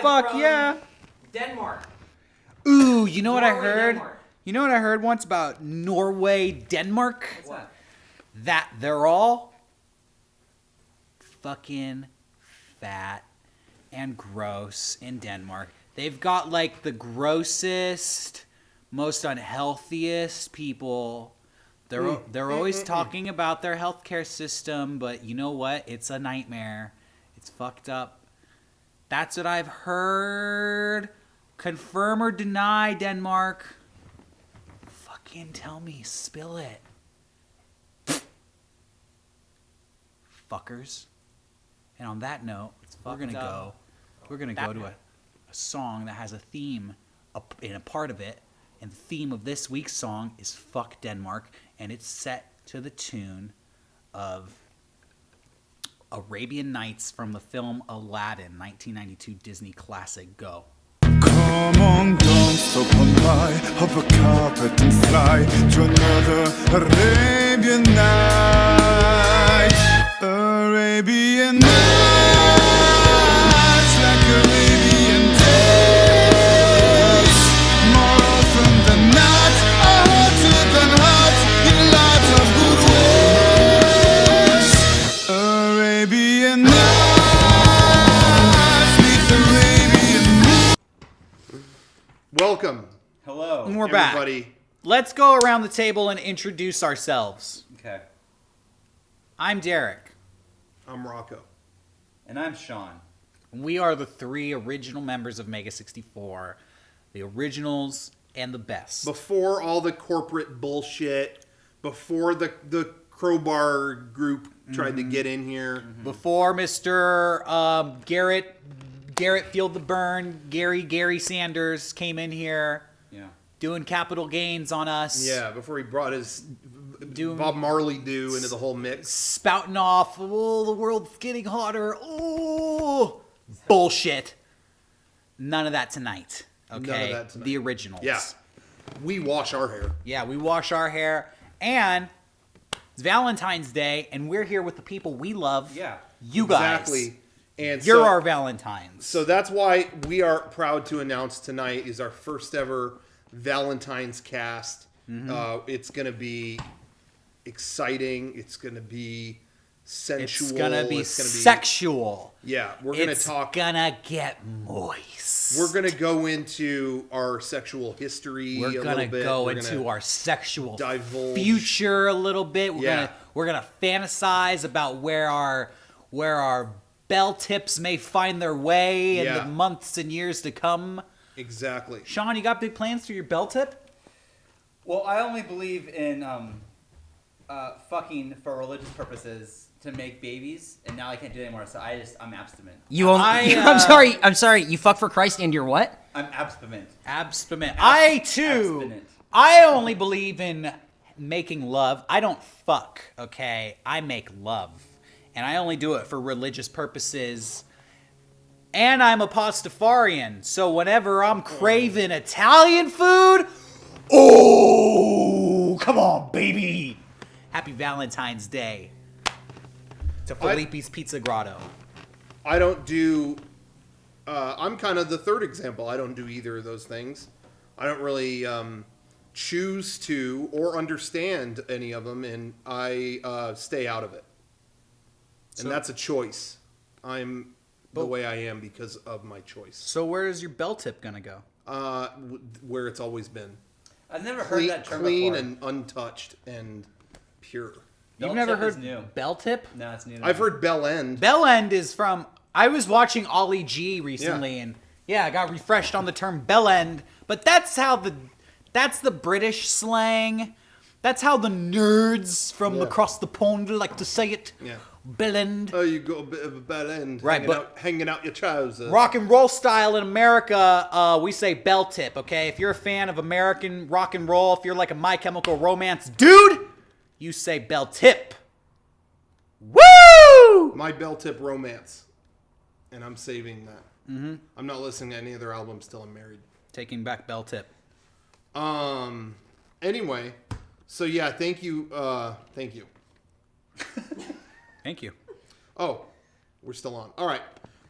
Fuck yeah. Denmark. Ooh, you know what I heard? Denmark. You know what I heard once about Norway, Denmark? What's that? That they're all fucking fat and gross in Denmark. They've got like the grossest, most unhealthiest people. They're always talking about their healthcare system, but you know what? It's a nightmare. It's fucked up. That's what I've heard. Confirm or deny, Denmark. Fucking tell me. Spill it. Fuckers. And on that note, we're gonna go to a song that has a theme in a part of it. And the theme of this week's song is Fuck Denmark. And it's set to the tune of Arabian Nights from the film Aladdin, 1992 Disney classic. Go. Come on, don't stop on by, hop a carpet and fly to another Arabian night. Arabian nights, like Arabian days. More often than not, hotter than hot, in lots of good ways. Arabian nights, with Arabian moon. Welcome, Hello. And we're everybody. back. Let's go around the table and introduce ourselves. Okay. I'm Derek. I'm Rocco. And I'm Sean. We are the three original members of MEGA64. The originals and the best. Before all the corporate bullshit, before the crowbar group tried to get in here, Before Mr. Garrett Field the Burn, Gary Sanders came in here Yeah. doing capital gains on us. yeah, before he brought his Bob Marley do into the whole mix. Spouting off, oh, the world's getting hotter. Oh, bullshit. None of that tonight. Okay. None of that tonight. The originals. Yeah, we wash our hair. Yeah, we wash our hair. And it's Valentine's Day, and we're here with the people we love. Yeah. You guys. Exactly. And You're so, our Valentines. So that's why we are proud to announce tonight is our first ever Valentine's cast. It's going to be exciting. It's going to be sensual. It's gonna be sexual. Yeah, we're going to talk. It's gonna get moist. We're going to go into our sexual history a We're little gonna bit. go We're into gonna our sexual divulge. future a little bit. Yeah. We're gonna fantasize about where our bell tips may find their way in Yeah. the months and years to come. Exactly. Sean, you got big plans for your bell tip? Well, I only believe in fucking for religious purposes to make babies, and now I can't do it anymore. So I'm abstinent. You only, I'm sorry. You fuck for Christ and you're what? I'm abstinent. Abstinent. I too. Abstinent. I only believe in making love. I don't fuck, okay? I make love. And I only do it for religious purposes. And I'm a Pastafarian, so whenever I'm craving Italian food, oh, come on, baby. Happy Valentine's Day to Felipe's Pizza Grotto. I don't do. I'm kind of the third example. I don't do either of those things. I don't really choose to or understand any of them, and I stay out of it. And that's a choice. I'm the way I am because of my choice. So where is your bell tip gonna go? Where it's always been. I've never heard that term clean before. and untouched and pure. You've Bell never tip is heard new. bell tip? No, it's new. I've heard bell end. Bell end is from. I was watching Ollie G recently, and I got refreshed on the term bell end. But that's the British slang. That's how the nerds from across the pond like to say it. Yeah. Bell end. Oh, you got a bit of a bell end. Right, hanging out your trousers. Rock and roll style in America, we say bell tip. Okay, if you're a fan of American rock and roll, if you're like a My Chemical Romance dude, you say bell tip. Woo! My bell tip romance. And I'm saving that. Mm-hmm. I'm not listening to any other albums till I'm married. Taking back bell tip. Anyway, so yeah, thank you. Thank you. Oh, we're still on. All right.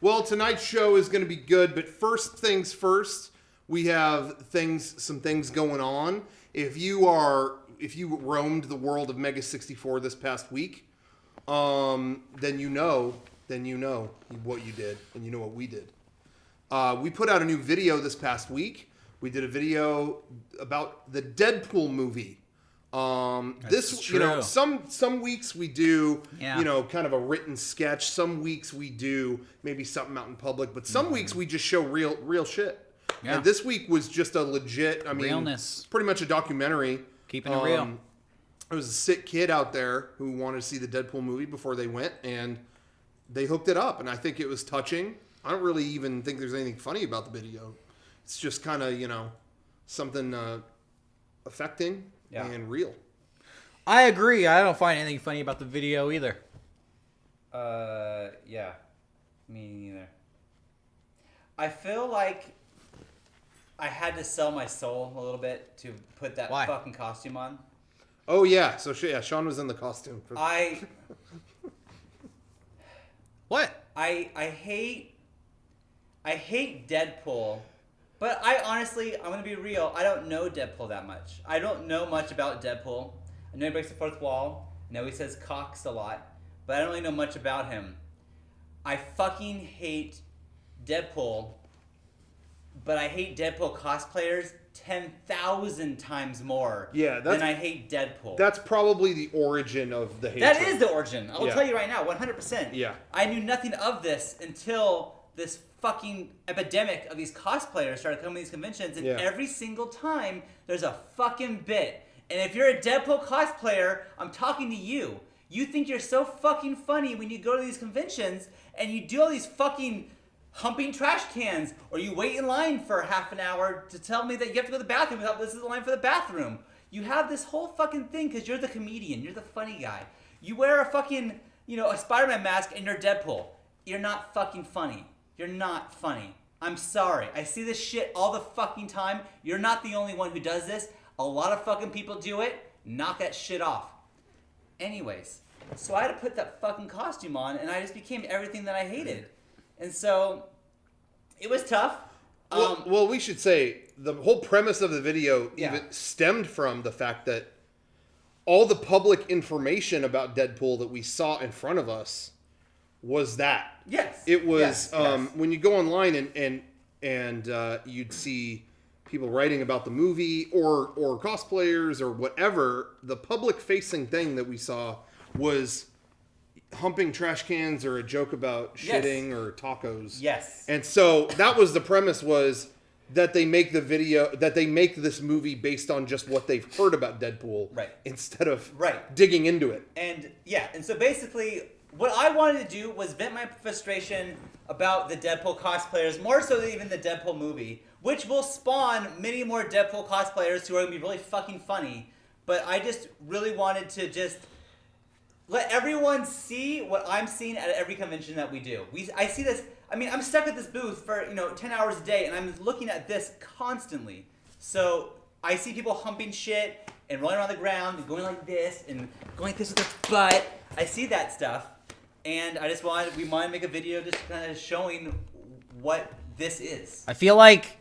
Well, tonight's show is going to be good, but first things first, we have some things going on. If you roamed the world of MEGA64 this past week, then you know what you did, and you know what we did. We put out a new video this past week. We did a video about the Deadpool movie. This, true. Some weeks we do, Yeah. kind of a written sketch. Some weeks we do maybe something out in public, but some weeks we just show real shit. Yeah. And this week was just a legit, Realness. pretty much a documentary. Keeping it real. It was a sick kid out there who wanted to see the Deadpool movie before they went, and they hooked it up, and I think it was touching. I don't really even think there's anything funny about the video. It's just kind of, something affecting and real. I agree. I don't find anything funny about the video either. Yeah. Me neither. I feel like I had to sell my soul a little bit to put that Why? fucking costume on. Oh, yeah. So, Sean was in the costume. What? I hate Deadpool, but I'm gonna be real. I don't know Deadpool that much. I don't know much about Deadpool. I know he breaks the fourth wall. I know he says cocks a lot, but I don't really know much about him. I fucking hate Deadpool, but I hate Deadpool cosplayers 10,000 times more than I hate Deadpool. That's probably the origin of the hatred. That is the origin. I will Yeah. tell you right now, 100%. Yeah. I knew nothing of this until this fucking epidemic of these cosplayers started coming to these conventions, and Yeah. every single time there's a fucking bit. And if you're a Deadpool cosplayer, I'm talking to you. You think you're so fucking funny when you go to these conventions and you do all these fucking humping trash cans, or you wait in line for half an hour to tell me that you have to go to the bathroom without this is the line for the bathroom. You have this whole fucking thing because you're the comedian, you're the funny guy. You wear a fucking, a Spider-Man mask and you're Deadpool. You're not fucking funny. You're not funny. I'm sorry. I see this shit all the fucking time. You're not the only one who does this. A lot of fucking people do it. Knock that shit off. Anyways, so I had to put that fucking costume on, and I just became everything that I hated. And so, it was tough. Well, we should say the whole premise of the video Yeah. even stemmed from the fact that all the public information about Deadpool that we saw in front of us was that. Yes. It was Yes, yes. when you go online and you'd see people writing about the movie or cosplayers or whatever. The public facing thing that we saw was humping trash cans or a joke about Yes. shitting or tacos. Yes. And so that was the premise, was that they make this movie based on just what they've heard about Deadpool, Right. instead of Right. digging into it. And so basically, what I wanted to do was vent my frustration about the Deadpool cosplayers, more so than even the Deadpool movie, which will spawn many more Deadpool cosplayers who are going to be really fucking funny. But I just really wanted to just let everyone see what I'm seeing at every convention that we do. I see this. I mean, I'm stuck at this booth for 10 hours a day, and I'm looking at this constantly. So I see people humping shit and rolling around the ground and going like this and going like this with their butt. I see that stuff, and we wanted to make a video just kind of showing what this is. I feel like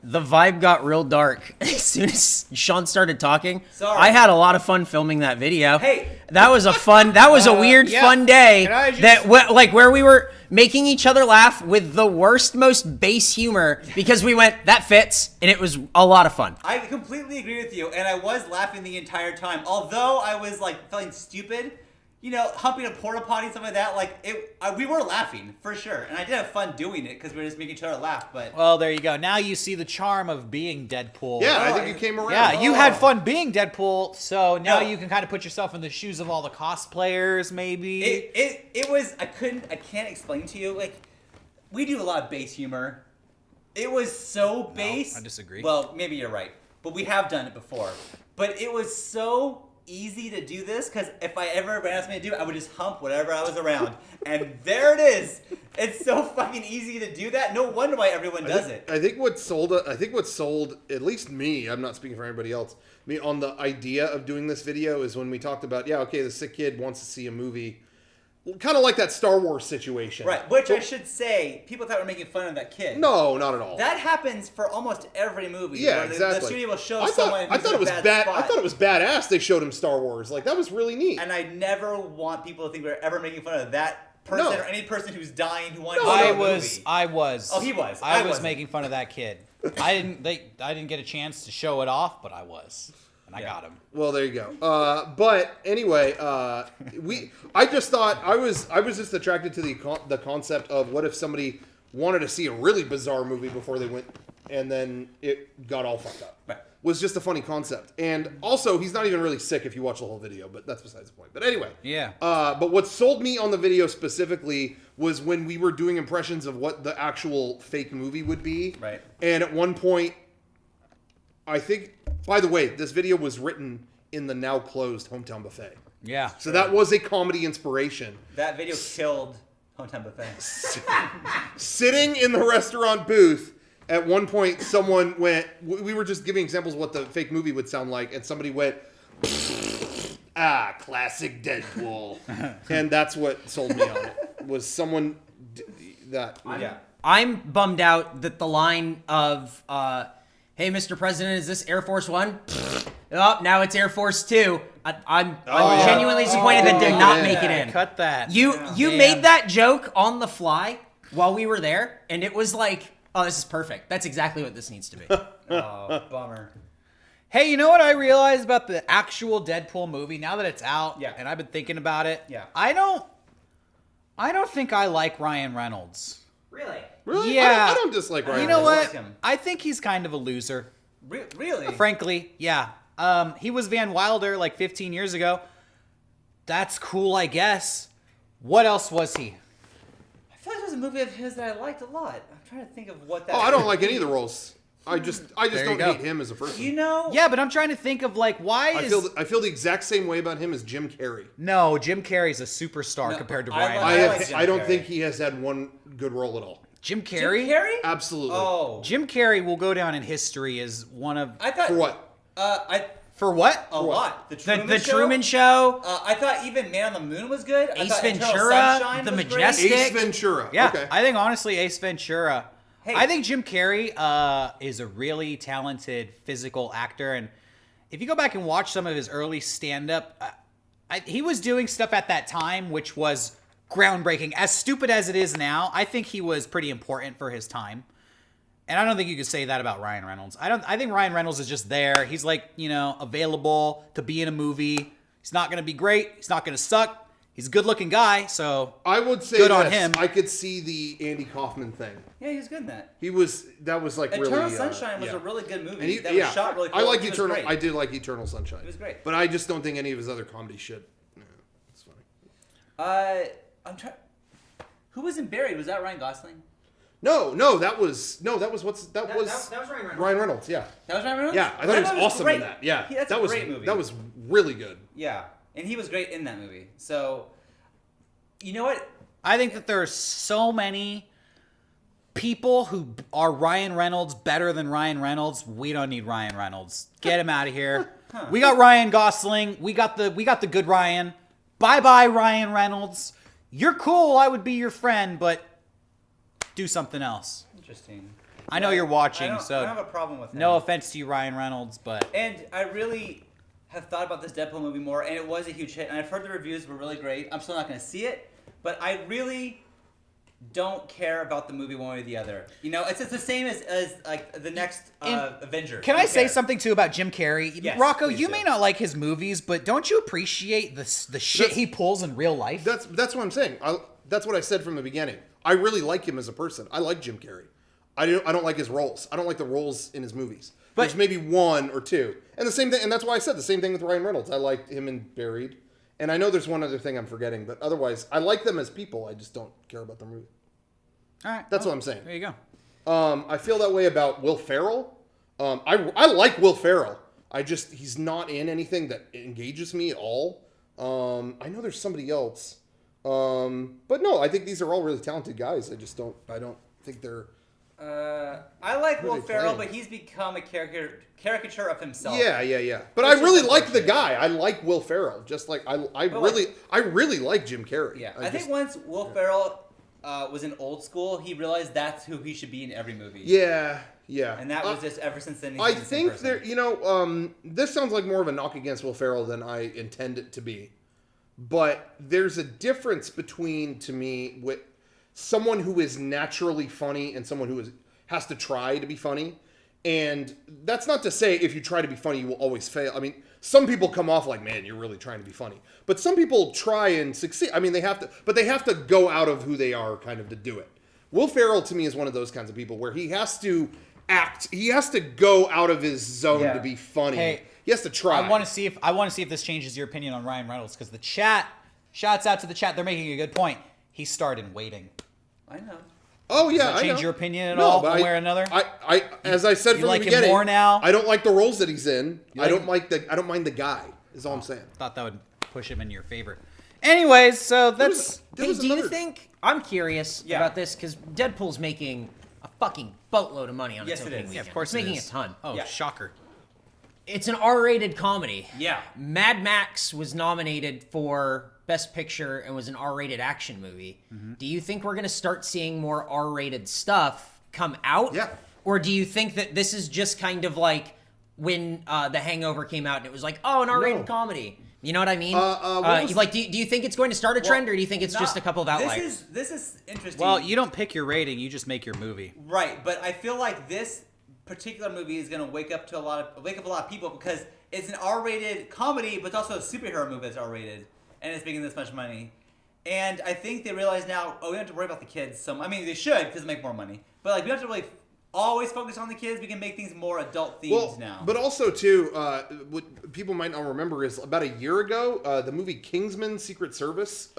the vibe got real dark as soon as Sean started talking. Sorry. I had a lot of fun filming that video. Hey. That was a weird, yeah. fun day. Can I just- where we were making each other laugh with the worst, most base humor because we went, that fits, and it was a lot of fun. I completely agree with you, and I was laughing the entire time. Although I was feeling stupid, humping a porta potty and stuff like that. We were laughing for sure, and I did have fun doing it because we were just making each other laugh. But Well, there you go. Now you see the charm of being Deadpool. Yeah, I Oh, think you came around. Yeah, you had fun being Deadpool, so now No. you can kind of put yourself in the shoes of all the cosplayers, maybe. it was I can't explain to you, we do a lot of base humor. It was so base. I disagree. Well, maybe you're right, but we have done it before. But it was so easy to do this because if I ever ran out of something to do, I would just hump whatever I was around, and there it is. It's so fucking easy to do that. No wonder why everyone does it. I think what sold at least me, I'm not speaking for anybody else, on the idea of doing this video is when we talked about, the sick kid wants to see a movie. kind of like that Star Wars situation. Right, which I should say, people thought we were making fun of that kid. No, not at all. That happens for almost every movie. Yeah, where exactly. The studio will show I someone thought it was bad. I thought it was badass. They showed him Star Wars. Like that was really neat. And I never want people to think we're ever making fun of that person or any person who's dying who wanted to I see a was. movie. I was. Oh, he was. I was wasn't. making fun of that kid. I didn't get a chance to show it off, but I was, and I got him. Well, there you go. But anyway, I just thought I was just attracted to the concept of what if somebody wanted to see a really bizarre movie before they went, and then it got all fucked up. Right. Was just a funny concept, and also he's not even really sick if you watch the whole video, but that's besides the point. But anyway, Yeah. But what sold me on the video specifically was when we were doing impressions of what the actual fake movie would be. Right. And at one point, I think, by the way, this video was written in the now closed Hometown Buffet. Yeah. So that was a comedy inspiration. That video killed Hometown Buffet. Sitting in the restaurant booth, at one point, someone went, we were just giving examples of what the fake movie would sound like, and somebody went, classic Deadpool. And that's what sold me on it, was someone that... Yeah. I'm bummed out that the line of, hey, Mr. President, is this Air Force One? Oh, now it's Air Force Two. I'm genuinely disappointed that did not make it in. Cut that. You Man. made that joke on the fly while we were there, and it was like, oh, this is perfect. That's exactly what this needs to be. Oh, bummer. Hey, you know what I realized about the actual Deadpool movie now that it's out? Yeah. And I've been thinking about it. Yeah. I don't think I like Ryan Reynolds. Really? Really? Yeah. I don't dislike Ryan You know Reynolds. what? like him. I think he's kind of a loser. Really? Frankly, yeah. He was Van Wilder like 15 years ago. That's cool, I guess. What else was he? I feel like there was a movie of his that I liked a lot. I'm trying to think of what that Oh, I don't like any of the roles. I just There you don't go. hate him as a person. You know? Yeah, but I'm trying to think of like why I is feel the exact same way about him as Jim Carrey. No, Jim Carrey's a superstar No, compared to I Ryan. like- Reynolds. Jim I don't Carrey. think he has had one good role at all. Jim Carrey? Jim Carrey? Absolutely. Oh. Jim Carrey will go down in history as one of I thought... For what? for what? A lot. The Truman The Show? Truman Show, I thought even Man on the Moon was good. I Ace thought Eternal Ventura, Sunshine The was great. Majestic. Ace Ventura. Yeah, Okay. I think honestly Ace Ventura. Hey. I think Jim Carrey is a really talented physical actor, and if you go back and watch some of his early stand-up, he was doing stuff at that time which was groundbreaking. As stupid as it is now, I think he was pretty important for his time. And I don't think you could say that about Ryan Reynolds. I think Ryan Reynolds is just there. He's like, available to be in a movie. He's not going to be great. He's not going to suck. He's a good-looking guy, so I would say Good on this. him. I could see the Andy Kaufman thing. Yeah, he was good in that. That was like Eternal really. Sunshine was yeah. a really good movie. And he, that yeah, was shot really cool. I liked He was Eternal. great. I did like Eternal Sunshine. It was great. But I just don't think any of his other comedy shit. No, it's funny. I'm trying... Who was in Buried? Was that Ryan Gosling? No, that was Ryan Reynolds. Ryan Reynolds. Yeah, That was Ryan Reynolds? yeah. I thought he was awesome great. in that. Yeah, That's that a was great movie. That was really good. Yeah, and he was great in that movie. So, you know what? I think that there are so many people who are Ryan Reynolds better than Ryan Reynolds. We don't need Ryan Reynolds. Get him out of here. We got Ryan Gosling. We got the good Ryan. Bye-bye, Ryan Reynolds. You're cool. I would be your friend, but do something else. Interesting. I know you're watching, I don't so have a problem with him. no offense to you, Ryan Reynolds, but And I really have thought about this Deadpool movie more, and it was a huge hit. And I've heard the reviews were really great. I'm still not going to see it, but I really don't care about the movie one way or the other. It's the same as like the next Avengers. can I don't say care. something too about Jim Carrey? Yes, Rocco, please you do. may not like his movies, but don't you appreciate the shit he pulls in real life? That's what I'm saying. That's what I said from the beginning. I really like him as a person. I like Jim Carrey. I don't like his roles. I don't like the roles in his movies. But- There's maybe one or two. And the same thing, and that's why I said the same thing with Ryan Reynolds. I liked him in Buried. And I know there's one other thing I'm forgetting, but otherwise, I like them as people. I just don't care about their movie. All right, That's what I'm saying. There you go. I feel that way about Will Ferrell. I like Will Ferrell. He's not in anything that engages me at all. I know there's somebody else. But no, I think these are all really talented guys. I don't think they're... I like Who are Will they Ferrell, playing? but he's become a caricature of himself. Yeah. But I Which is really like the unfortunate. guy. I like Will Ferrell. Just like I really like Jim Carrey. Yeah, I think once Will Ferrell was in Old School, he realized that's who he should be in every movie. Yeah. And that was just ever since then. He's I been the same think person. there, this sounds like more of a knock against Will Ferrell than I intend it to be. But there's a difference between, to me, with someone who is naturally funny and someone who has to try to be funny. And that's not to say if you try to be funny, you will always fail. I mean, some people come off like, man, you're really trying to be funny. But some people try and succeed. I mean, they have to go out of who they are kind of to do it. Will Ferrell, to me, is one of those kinds of people where he has to act. He has to go out of his zone to be funny. Hey, he has to try. I want to see if this changes your opinion on Ryan Reynolds, because the chat, shouts out to the chat, they're making a good point. He starred in Waiting. I know. Oh yeah, Does that I change know. your opinion at No, all, but one way or another? As I said you from like the him beginning, more now? I don't like the roles that he's in. I like don't mind the guy. Is all I'm saying. Thought that would push him in your favor. Anyways, so that's Hey, do you think? I'm curious Yeah. about this because Deadpool's making a fucking boatload of money on Yes, its it opening is. weekend. of course it's it making is. a ton. Oh, Yeah. shocker. It's an R-rated comedy. Yeah. Mad Max was nominated for Best Picture and was an R-rated action movie. Do you think we're going to start seeing more R-rated stuff come out? Yeah. Or do you think that this is just kind of like when The Hangover came out and it was like, oh, an R-rated No. comedy? You know what I mean? what was- do you think it's going to start a trend, or do you think it's just a couple of outliers? This is interesting. Well, you don't pick your rating, you just make your movie. Right, but I feel like this particular movie is going to wake up a lot of people because it's an R-rated comedy, but it's also a superhero movie that's R-rated, and it's making this much money. And I think they realize now, we don't have to worry about the kids. So I mean, they should because they make more money. But like, we don't have to really always focus on the kids. We can make things more adult themed now. But also too, what people might not remember is about a year ago, the movie Kingsman: Secret Service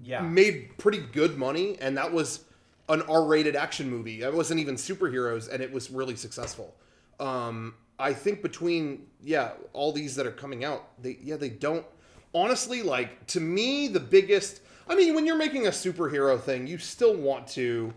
made pretty good money, and that was an R-rated action movie. It wasn't even superheroes, and it was really successful. I think between all these that are coming out, they don't honestly, like, to me, the biggest. I mean, when you're making a superhero thing, you still want to.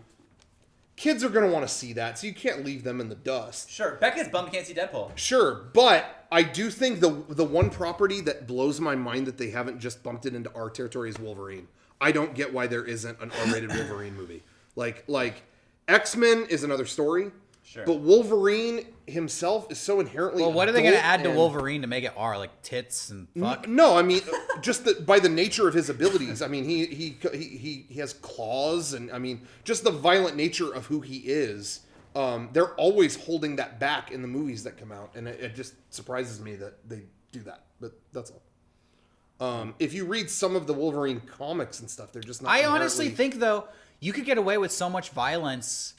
Kids are going to want to see that, so you can't leave them in the dust. Sure, Becca's bummed can't see Deadpool. Sure, but I do think the one property that blows my mind that they haven't just bumped it into our territory is Wolverine. I don't get why there isn't an R-rated Wolverine movie. Like X-Men is another story. Sure. But Wolverine himself is so inherently. Well, what are they going to adult add to and- Wolverine to make it R? Like tits and fuck? No, I mean just by the nature of his abilities. I mean, he has claws, and I mean just the violent nature of who he is. They're always holding that back in the movies that come out, and it just surprises me that they do that. But that's all. If you read some of the Wolverine comics and stuff, they're just not. I honestly inherently- think, though, you could get away with so much violence.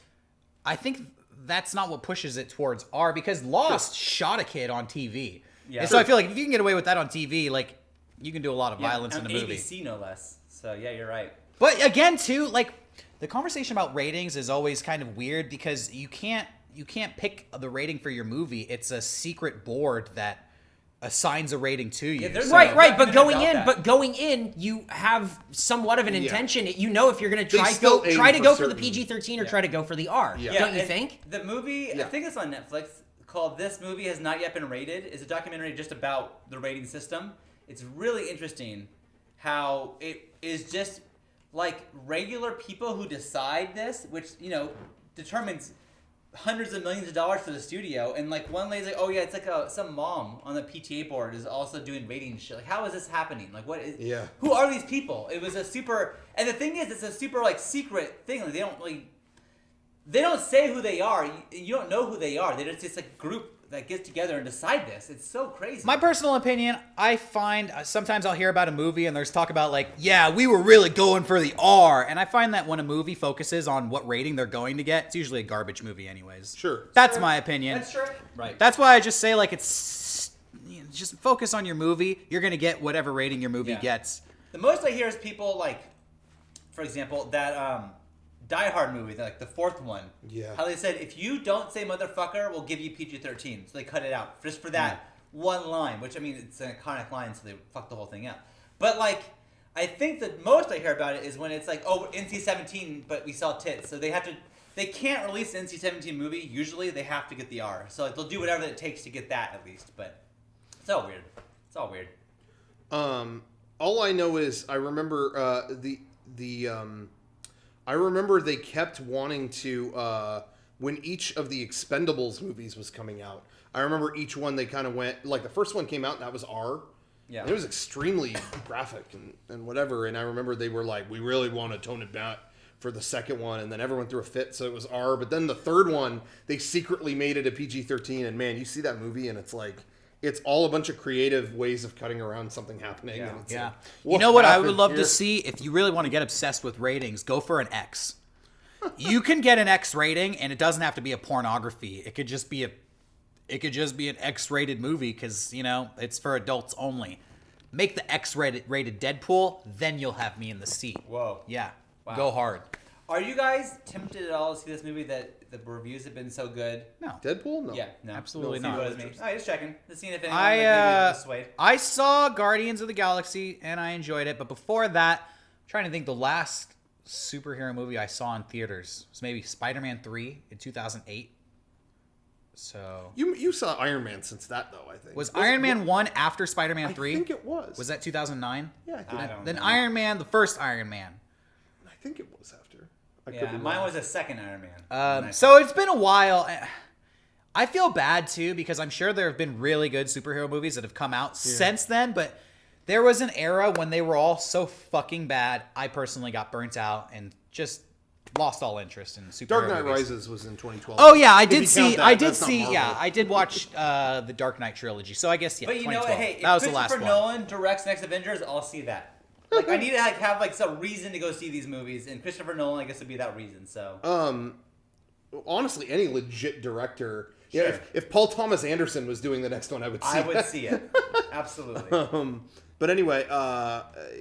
I think that's not what pushes it towards R, because Lost shot a kid on TV. Yeah. And so I feel like if you can get away with that on TV, like, you can do a lot of violence in on the movie. ABC, no less. So yeah, you're right. But again, too, like, the conversation about ratings is always kind of weird because you can't pick the rating for your movie. It's a secret board that assigns a rating to you. Yeah, there's So- a- Right, but About going that. in, you have somewhat of an Yeah. intention. You know if you're going to They try still aim to for go for the certain- PG-13 or try to go for the R. Yeah. Don't you and think? The movie, I Yeah. think it's on Netflix, called This Movie Has Not Yet Been Rated. It's a documentary just about the rating system. It's really interesting how it is just like regular people who decide this, which, determines hundreds of millions of dollars for the studio. And like one lady's like, oh yeah, it's like some mom on the PTA board is also doing rating shit. Like, how is this happening? Like, what is? Yeah. Who are these people? It was a super, and the thing is, it's a super like secret thing. Like, they don't say who they are. You don't know who they are. They're just a group that gets together and decide this. It's so crazy. My personal opinion, I find sometimes I'll hear about a movie and there's talk about like, yeah, we were really going for the R. And I find that when a movie focuses on what rating they're going to get, it's usually a garbage movie anyways. Sure. That's my opinion. That's true. Right. That's why I just say like just focus on your movie. You're going to get whatever rating your movie Yeah. gets. The most I hear is people like, for example, that Die Hard movie, like the fourth one. Yeah. How they said, if you don't say motherfucker, we'll give you PG-13. So they cut it out just for that one line, which, I mean, it's an iconic line, so they fucked the whole thing up. But, like, I think the most I hear about it is when it's like, oh, NC-17, but we sell tits. So they have to they can't release an NC-17 movie. Usually they have to get the R. So like, they'll do whatever it takes to get that at least. But it's all weird. It's all weird. All I know is I remember I remember they kept wanting to when each of the Expendables movies was coming out. I remember each one they kind of went like the first one came out and that was R. Yeah. And it was extremely graphic and whatever. And I remember they were like, we really want to tone it back for the second one, and then everyone threw a fit, so it was R. But then the third one, they secretly made it a PG-13, and man, you see that movie, and it's like, it's all a bunch of creative ways of cutting around something happening. Yeah. And it's Yeah. like, You know what I would happened love here? to see? If you really want to get obsessed with ratings, go for an X. You can get an X rating, and it doesn't have to be a pornography. It could just be an X-rated movie because, you know, it's for adults only. Make the X-rated Deadpool, then you'll have me in the seat. Whoa. Yeah. Wow. Go hard. Are you guys tempted at all to see this movie that the reviews have been so good? No. Deadpool? No. Yeah, no. Absolutely No, not. it was me. Oh, just checking. Just seeing if anyone like, maybe was swayed. I saw Guardians of the Galaxy, and I enjoyed it. But before that, I'm trying to think the last superhero movie I saw in theaters was maybe Spider-Man 3 in 2008. So You saw Iron Man since that, though, I think. was Iron Man 1 after Spider-Man I 3? think it was. Was that 2009? Yeah, I think, I don't Then know. Iron Man, the first Iron Man. I think it was after. I could Yeah, be mine wrong. was a second Iron Man. So it's been a while. I feel bad too because I'm sure there have been really good superhero movies that have come out since then, but there was an era when they were all so fucking bad. I personally got burnt out and just lost all interest in superhero Dark Knight movies. Rises was in 2012. Oh yeah, I If you did count see. that, I did that's not see. Marvel. Yeah, I did watch the Dark Knight trilogy. So I guess yeah. But you know what? 2012. Hey, that was if the last Christopher one. Nolan directs next Avengers, I'll see that. Like, I need to have like some reason to go see these movies, and Christopher Nolan, I guess, would be that reason. So. Honestly, any legit director. Yeah, Sure. if Paul Thomas Anderson was doing the next one, I would see I would that. see it. Absolutely. But anyway,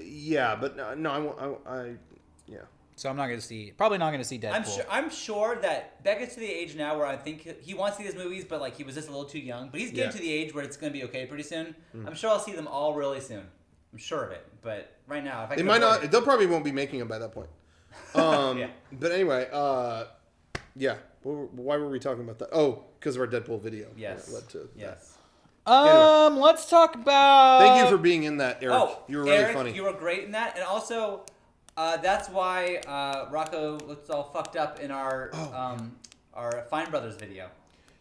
yeah, but no, I won't. Yeah. So I'm not going to see. Probably not going to see Deadpool. I'm sure that Beck is to the age now where I think he wants to see these movies, but like he was just a little too young. But he's getting to the age where it's going to be okay pretty soon. I'm sure I'll see them all really soon. I'm sure of it. But right now, if I They can might avoid not. They probably won't be making them by that point. Yeah. But anyway, yeah. Why were we talking about that? Oh, because of our Deadpool video. Yes. Yeah, led to that. Yes. Let's talk about. Thank you for being in that, Eric. Oh, you were really Eric, funny. You were great in that, and also that's why Rocco looks all fucked up in our Fine Brothers video.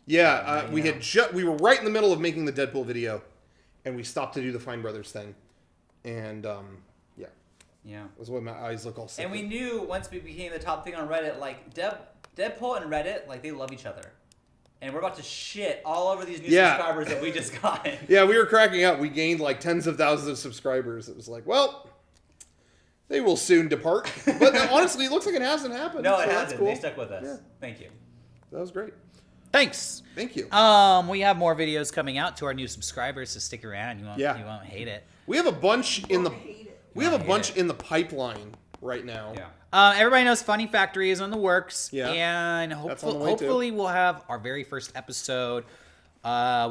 Yeah, you know. we were right in the middle of making the Deadpool video, and we stopped to do the Fine Brothers thing, and yeah, Yeah. that's why my eyes look all sick. And we knew once we became the top thing on Reddit, like Deadpool and Reddit, like they love each other. And we're about to shit all over these new subscribers that we just got. Yeah, we were cracking up. We gained like tens of thousands of subscribers. It was like, well, they will soon depart. But honestly, it looks like it hasn't happened. No, so it that's hasn't. cool. They stuck with us. Yeah. Thank you. That was great. Thanks. Thank you. We have more videos coming out to our new subscribers, so stick around. You won't hate it. We have a bunch in the pipeline right now. Yeah. Everybody knows Funny Factory is in the works. Yeah. And That's on the way, too. hopefully we'll have our very first episode. We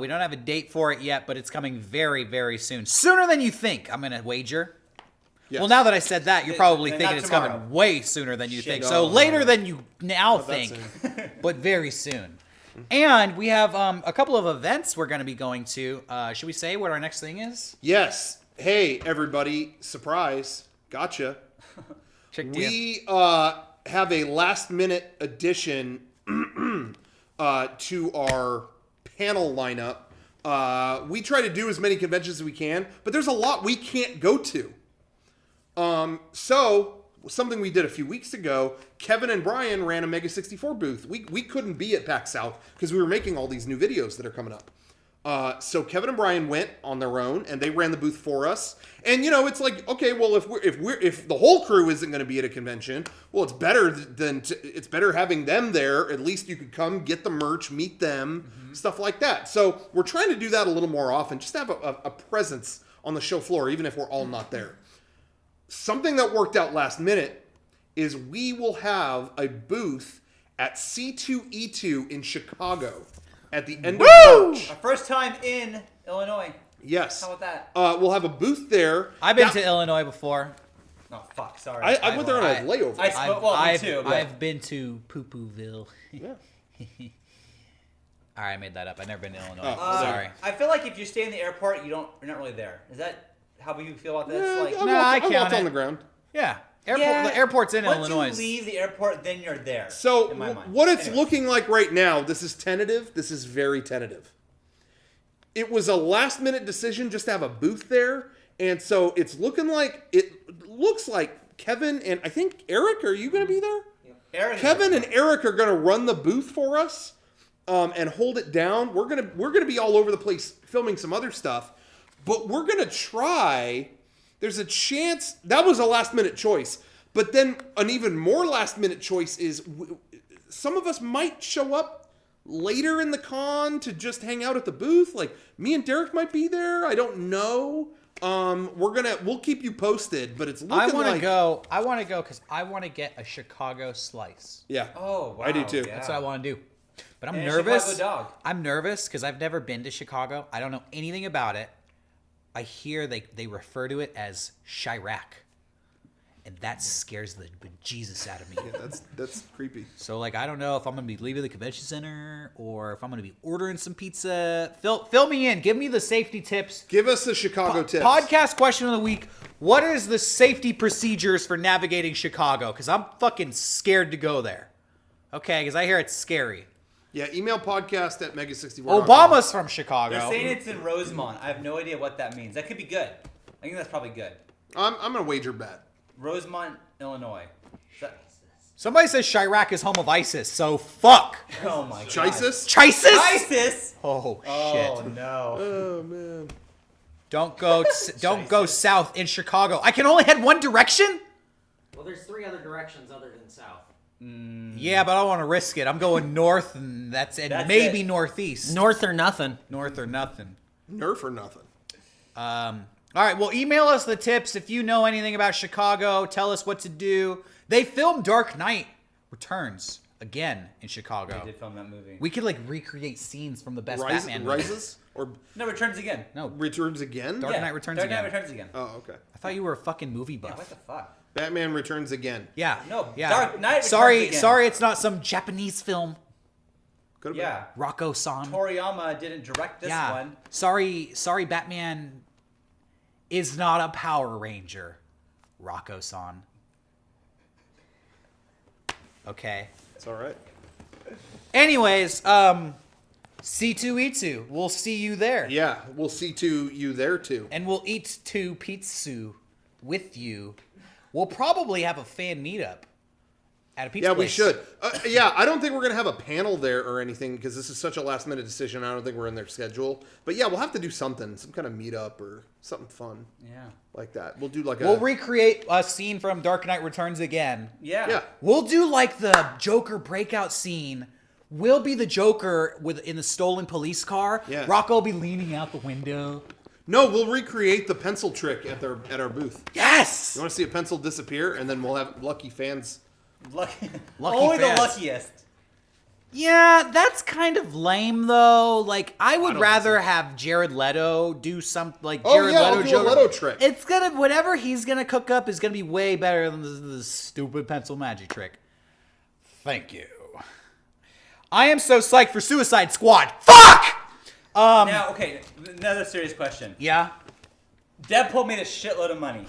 don't have a date for it yet, but it's coming very, very soon. Sooner than you think, I'm going to wager. Yes. Well, now that I said that, you're probably Not thinking it's tomorrow. coming way sooner than you Shit, think. no, So no, later no. than you now Not that think, soon. but very soon. And we have a couple of events we're going to be going to. Should we say what our next thing is? Yes. Hey, everybody. Surprise. Gotcha. Check the We have a last-minute addition to our panel lineup. We try to do as many conventions as we can, but there's a lot we can't go to. So, something we did a few weeks ago, Kevin and Brian ran a MEGA64 booth. We couldn't be at PAX South because we were making all these new videos that are coming up. So Kevin and Brian went on their own and they ran the booth for us. And you know, it's like, okay, well, if the whole crew isn't going to be at a convention, well, it's better having them there. At least you could come get the merch, meet them, stuff like that. So we're trying to do that a little more often, just to have a presence on the show floor, even if we're all not there. Something that worked out last minute is we will have a booth at C2E2 in Chicago at the end of March. Our first time in Illinois. Yes. How about that? We'll have a booth there. I've been That- to Illinois before. Oh fuck! Sorry. I went there on a layover. Me too. But I've been to Poo-Pooville. Yeah. All right, I made that up. I've never been to Illinois. sorry. I feel like if you stay in the airport, you're not really there. Is that how you feel about this? Yeah, Like, I count walked it. on the ground. Yeah. The airport's in once Illinois. you leave the airport, then you're there. So in my mind. what it's Anyways. looking like right now, this is tentative. This is very tentative. It was a last minute decision just to have a booth there. And so it looks like Kevin and I think Eric, are you going to be there? Aaron, Kevin and Eric are going to run the booth for us and hold it down. We're gonna be all over the place filming some other stuff, but we're gonna try. There's a chance that was a last minute choice, but then an even more last minute choice is some of us might show up later in the con to just hang out at the booth. Like me and Derek might be there. I don't know. We'll keep you posted, but it's looking I want to like go. I want to go because I want to get a Chicago slice. yeah. Oh, wow. I do too. Yeah. That's what I want to do. But I'm And a nervous. Chicago dog. I'm nervous because I've never been to Chicago. I don't know anything about it. I hear they refer to it as Chirac, and that scares the bejesus out of me. Yeah, that's creepy. So like I don't know if I'm gonna be leaving the convention center or if I'm gonna be ordering some pizza. Fill me in. Give me the safety tips. Give us the Chicago tips. Podcast question of the week. What is the safety procedures for navigating Chicago? Because I'm fucking scared to go there. Okay, because I hear it's scary. Yeah, email podcast at MEGA64. Obama's from Chicago. They're saying it's in Rosemont. I have no idea what that means. That could be good. I think that's probably good. I'm gonna wager bet. Rosemont, Illinois. Somebody says Chirac is home of ISIS, so fuck. Oh my god. Chisis? Chisis? ISIS! Oh shit. Oh no. Oh man. Don't go south in Chicago. I can only head one direction? Well, there's 3 other directions other than south. Yeah, but I don't want to risk it. I'm going north and that's maybe it. northeast. North or nothing. North or nothing. Nerf or nothing. All right, well, email us the tips if you know anything about Chicago. Tell us what to do. They filmed Dark Knight Returns again in Chicago. They did film that movie. We could like recreate scenes from the best Batman movies. Rises or No, Returns again. No, Returns again? Dark Knight Returns Dark again. Knight Returns again. Oh, okay. I thought you were a fucking movie buff. Yeah, what the fuck? Batman Returns again. Yeah. No, Yeah. Dark Knight Returns Sorry, again. sorry, it's not some Japanese film. Could have Yeah. Rocco-san. Toriyama didn't direct this Yeah. one. Sorry, Batman is not a Power Ranger. Rocco-san. Okay. It's all right. Anyways, C2E2. We'll see you there. Yeah, we'll see you there too. And we'll eat 2 pizza with you. We'll probably have a fan meetup at a pizza Yeah, place. we should. Yeah, I don't think we're gonna have a panel there or anything because this is such a last minute decision. I don't think we're in their schedule. But yeah, we'll have to do something, some kind of meetup or something fun Yeah. like that. We'll do like We'll recreate a scene from Dark Knight Returns again. Yeah. Yeah. We'll do like the Joker breakout scene. We'll be the Joker in the stolen police car. Yeah. Rocco will be leaning out the window. No, we'll recreate the pencil trick at our booth. Yes! You want to see a pencil disappear, and then we'll have lucky fans. Lucky fans. Only the luckiest. Yeah, that's kind of lame though. Like, I would don't rather have Jared Leto do some like Oh, Jared yeah, Leto I'll do a Joker. Leto trick. It's gonna whatever he's gonna cook up is gonna be way better than the stupid pencil magic trick. Thank you. I am so psyched for Suicide Squad. Fuck! Now, okay, another serious question. Yeah. Deadpool made a shitload of money.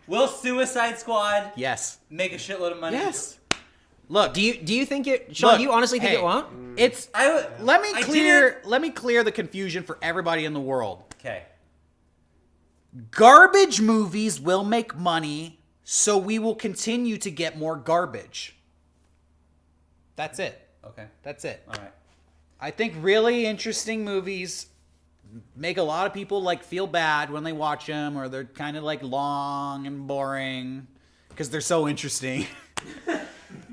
Will Suicide Squad Yes. make a shitload of money? Yes. Look, Do you think it, Sean? Look, do you honestly think hey, it won't? it's. I Let me didn't- clear the confusion for everybody in the world. Okay. Garbage movies will make money, so we will continue to get more garbage. That's it. Okay. That's it. All right. I think really interesting movies make a lot of people like feel bad when they watch them, or they're kind of like long and boring because they're so interesting.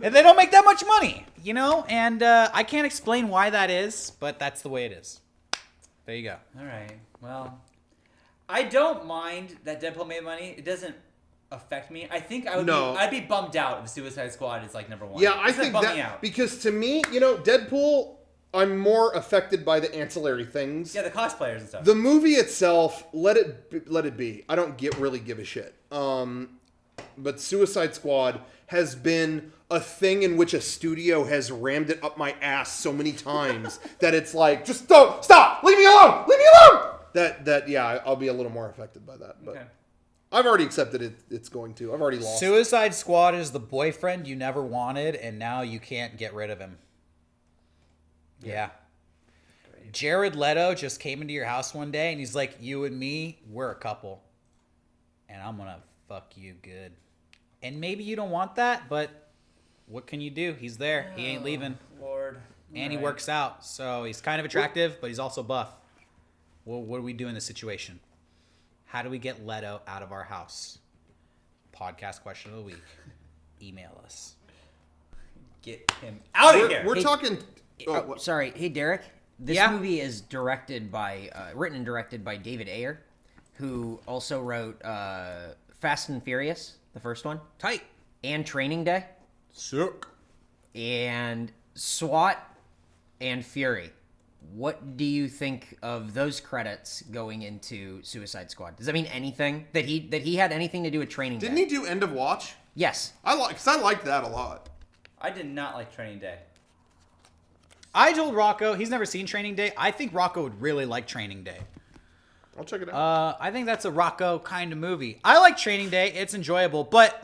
And they don't make that much money, you know? And I can't explain why that is, but that's the way it is. There you go. All right. Well, I don't mind that Deadpool made money. It doesn't affect me. I think I would No. I'd be bummed out if Suicide Squad is like number 1. Yeah, I It's gonna think bum that me out. because to me, Deadpool, I'm more affected by the ancillary things. Yeah, the cosplayers and stuff. The movie itself, let it be. I don't really give a shit. but Suicide Squad has been a thing in which a studio has rammed it up my ass so many times that it's like, just don't stop, leave me alone, leave me alone. That yeah, I'll be a little more affected by that. But I've already accepted it's going to. I've already lost. Suicide Squad is the boyfriend you never wanted, and now you can't get rid of him. Yeah. Jared Leto just came into your house one day, and he's like, you and me, we're a couple. And I'm going to fuck you good. And maybe you don't want that, but what can you do? He's there. He ain't leaving. Lord. And he works out. So he's kind of attractive, but he's also buff. Well, what do we do in this situation? How do we get Leto out of our house? Podcast question of the week. Email us. Get him out of here. We're talking... Sorry. Hey, Derek. This movie is written and directed by David Ayer, who also wrote Fast and Furious, the first one. Tight. And Training Day. Sick. And SWAT and Fury. What do you think of those credits going into Suicide Squad? Does that mean anything? That he had anything to do with Training Day? Didn't he do End of Watch? Yes. I liked that a lot. I did not like Training Day. I told Rocco, he's never seen Training Day. I think Rocco would really like Training Day. I'll check it out. I think that's a Rocco kind of movie. I like Training Day. It's enjoyable. But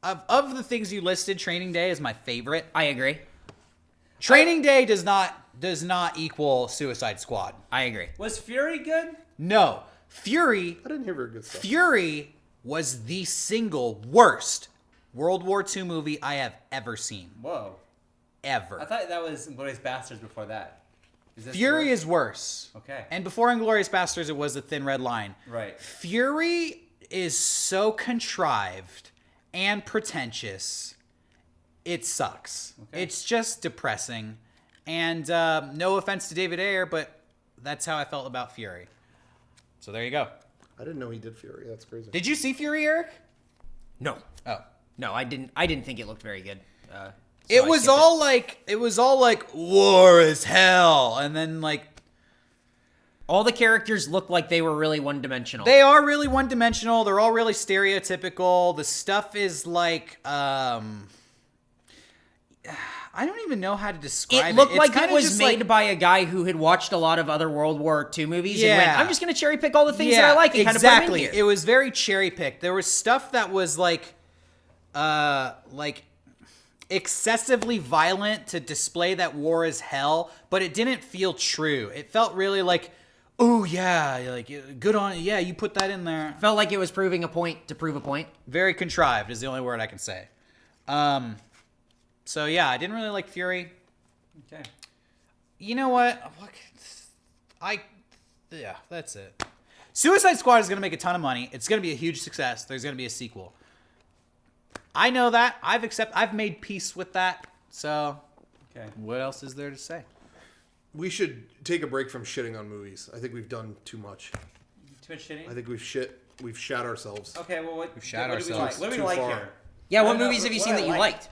of the things you listed, Training Day is my favorite. I agree. Training Day does not equal Suicide Squad. I agree. Was Fury good? No. Fury I didn't hear very good stuff. Fury was the single worst World War II movie I have ever seen. Whoa. Ever. I thought that was Inglourious Bastards before that. Is this Fury worse? is worse. Okay. And before Inglourious Bastards, it was The Thin Red Line. Right. Fury is so contrived and pretentious. It sucks. Okay. It's just depressing. And no offense to David Ayer, but that's how I felt about Fury. So there you go. I didn't know he did Fury. That's crazy. Did you see Fury, Eric? No. Oh. No, I didn't think it looked very good. It was all like war is hell, and then like all the characters looked like they were really one-dimensional. they are really one-dimensional. They're all really stereotypical. The stuff is like I don't even know how to describe it. It looked It's like it kinda was just made by a guy who had watched a lot of other World War II movies and went, Yeah. I'm just going to cherry pick all the things that I like and kind of put them in here. It was very cherry picked. There was stuff that was like excessively violent to display that war is hell, but it didn't feel true. It felt really like, oh yeah, like good on, yeah, you put that in there. Felt like it was proving a point to prove a point. Very contrived is the only word I can say. So yeah, I didn't really like Fury. Okay. You know what? Yeah, that's it. Suicide Squad is going to make a ton of money. It's going to be a huge success. There's going to be a sequel. I know that. I've made peace with that. So, Okay. what else is there to say? We should take a break from shitting on movies. I think we've done too much. Too much shitting? I think we've shat ourselves. Okay, well, shat what do we ourselves like? What do we too like far. here? Yeah, I what don't know, movies have you what seen I that you liked. liked?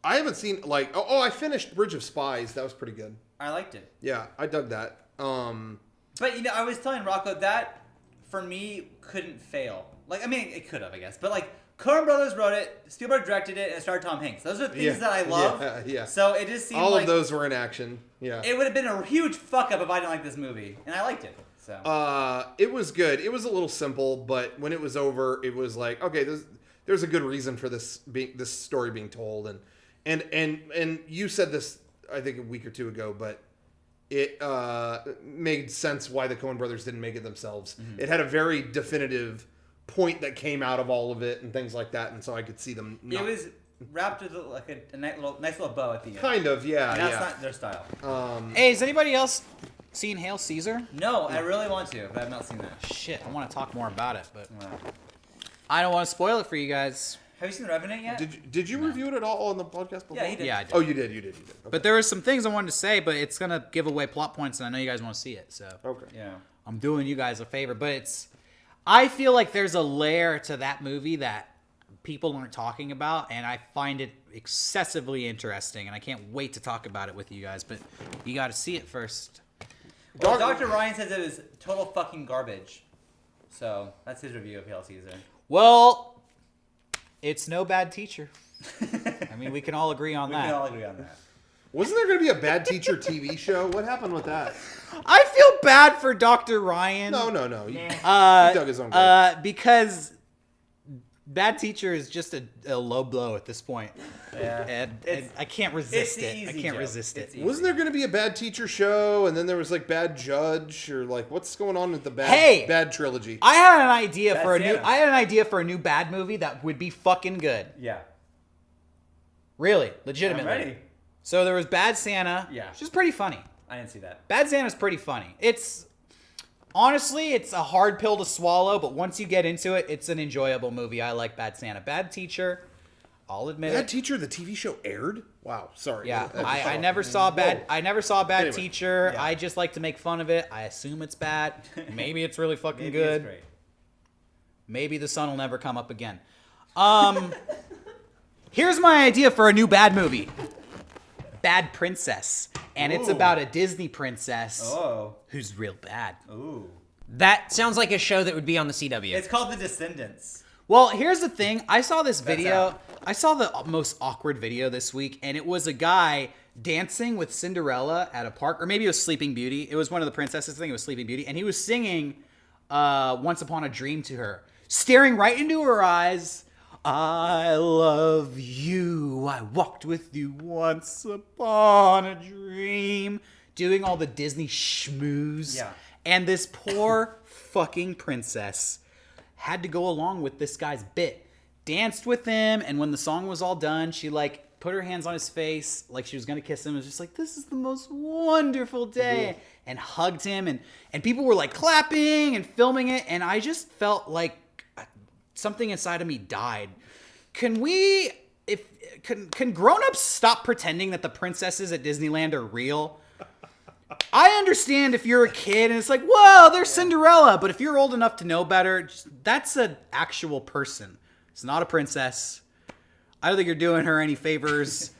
I haven't seen I finished Bridge of Spies. That was pretty good. I liked it. Yeah, I dug that. But, I was telling Rocco that, for me, couldn't fail. Like, I mean, it could have, I guess. But, like, Coen Brothers wrote it, Spielberg directed it, and it starred Tom Hanks. Those are things that I love. Yeah. So it just seemed All like of those were in action. Yeah. it would have been a huge fuck up if I didn't like this movie. And I liked it. So It was good. It was a little simple, but when it was over, it was like, okay, there's a good reason for this story being told, and you said this I think a week or two ago, but it made sense why the Coen Brothers didn't make it themselves. Mm-hmm. It had a very definitive point that came out of all of it and things like that, and so I could see them. it was wrapped with like a nice little bow at the end. Kind of, yeah. And that's not their style. Hey, has anybody else seen Hail Caesar? No, I really want to, but I've not seen that. Shit, I want to talk more about it, but Wow. I don't want to spoil it for you guys. Have you seen The Revenant yet? Did you review it at all on the podcast before? Yeah, he did. Yeah, I did. Oh, you did. Okay. But there were some things I wanted to say, but it's going to give away plot points, and I know you guys want to see it, so Okay. Yeah. I'm doing you guys a favor. But I feel like there's a layer to that movie that people aren't talking about, and I find it excessively interesting, and I can't wait to talk about it with you guys, but you got to see it first. Well, Dr. Ryan says it was total fucking garbage. So that's his review of Hail Caesar. Well, It's no bad teacher. I mean, we can all agree on We that. can all agree on that. Wasn't there going to be a Bad Teacher TV show? What happened with that? I feel bad for Dr. Ryan. No. He dug his own grave. Because Bad Teacher is just a low blow at this point. Yeah. And I can't resist It's it. easy I can't joke. resist It's it. easy. Wasn't there going to be a Bad Teacher show, and then there was like Bad Judge, or like what's going on with the Bad trilogy? I had an idea Bad for a new bad movie that would be fucking good. Yeah. Really, I'm legitimately. ready. So there was Bad Santa. Yeah. Which is pretty funny. I didn't see that. Bad Santa's pretty funny. It's honestly, it's a hard pill to swallow, but once you get into it, it's an enjoyable movie. I like Bad Santa. Bad Teacher, I'll admit Bad it. Teacher, the TV show aired? Wow, sorry. Yeah, That- I never saw Bad. Whoa. I never saw Bad Anyway. Teacher. Yeah. I just like to make fun of it. I assume it's bad. Maybe it's really fucking Maybe good. It's great. Maybe the sun will never come up again. Here's my idea for a new bad movie. Bad Princess. And it's Ooh. about a Disney princess Oh. who's real bad. Ooh. That sounds like a show that would be on the CW. It's called The Descendants. Well, here's the thing. I saw this video. out. I saw the most awkward video this week, and it was a guy dancing with Cinderella at a park, or maybe it was Sleeping Beauty. It was one of the princesses. I think it was Sleeping Beauty, and he was singing "Once Upon a Dream" to her, staring right into her eyes. I love you. I walked with you once upon a dream. Doing all the Disney schmooze. Yeah. And this poor fucking princess had to go along with this guy's bit. Danced with him, and when the song was all done, she like put her hands on his face like she was gonna kiss him. It was just like, this is the most wonderful day. And hugged him, and people were like clapping and filming it, and I just felt like something inside of me died. Can grown-ups stop pretending that the princesses at Disneyland are real? I understand if you're a kid and it's like, whoa, there's Cinderella. But if you're old enough to know better, that's an actual person. It's not a princess. I don't think you're doing her any favors.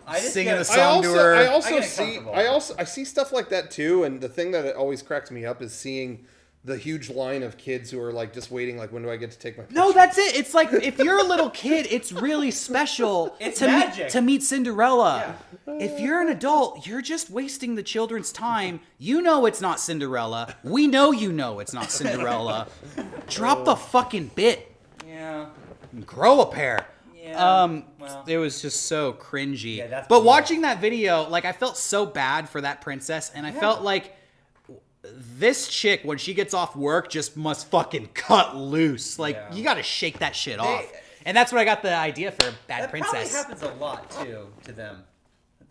I just Singing get- a song to her. I also get see uncomfortable. I see stuff like that too, and the thing that always cracks me up is seeing the huge line of kids who are like just waiting, like, when do I get to take my picture? No, that's it. It's like if you're a little kid, it's really special It's to magic. to meet Cinderella. If you're an adult, you're just wasting the children's time. You know it's not Cinderella. We know you know it's not Cinderella. Drop the fucking bit. Yeah. And grow a pair. Yeah. Well. It was just so cringy. Yeah, that's but brutal. watching that video, like I felt so bad for that princess, and I felt like this chick, when she gets off work, just must fucking cut loose. Like, Yeah. you gotta shake that shit off. And that's what I got the idea for Bad That Princess. probably happens a lot too to them.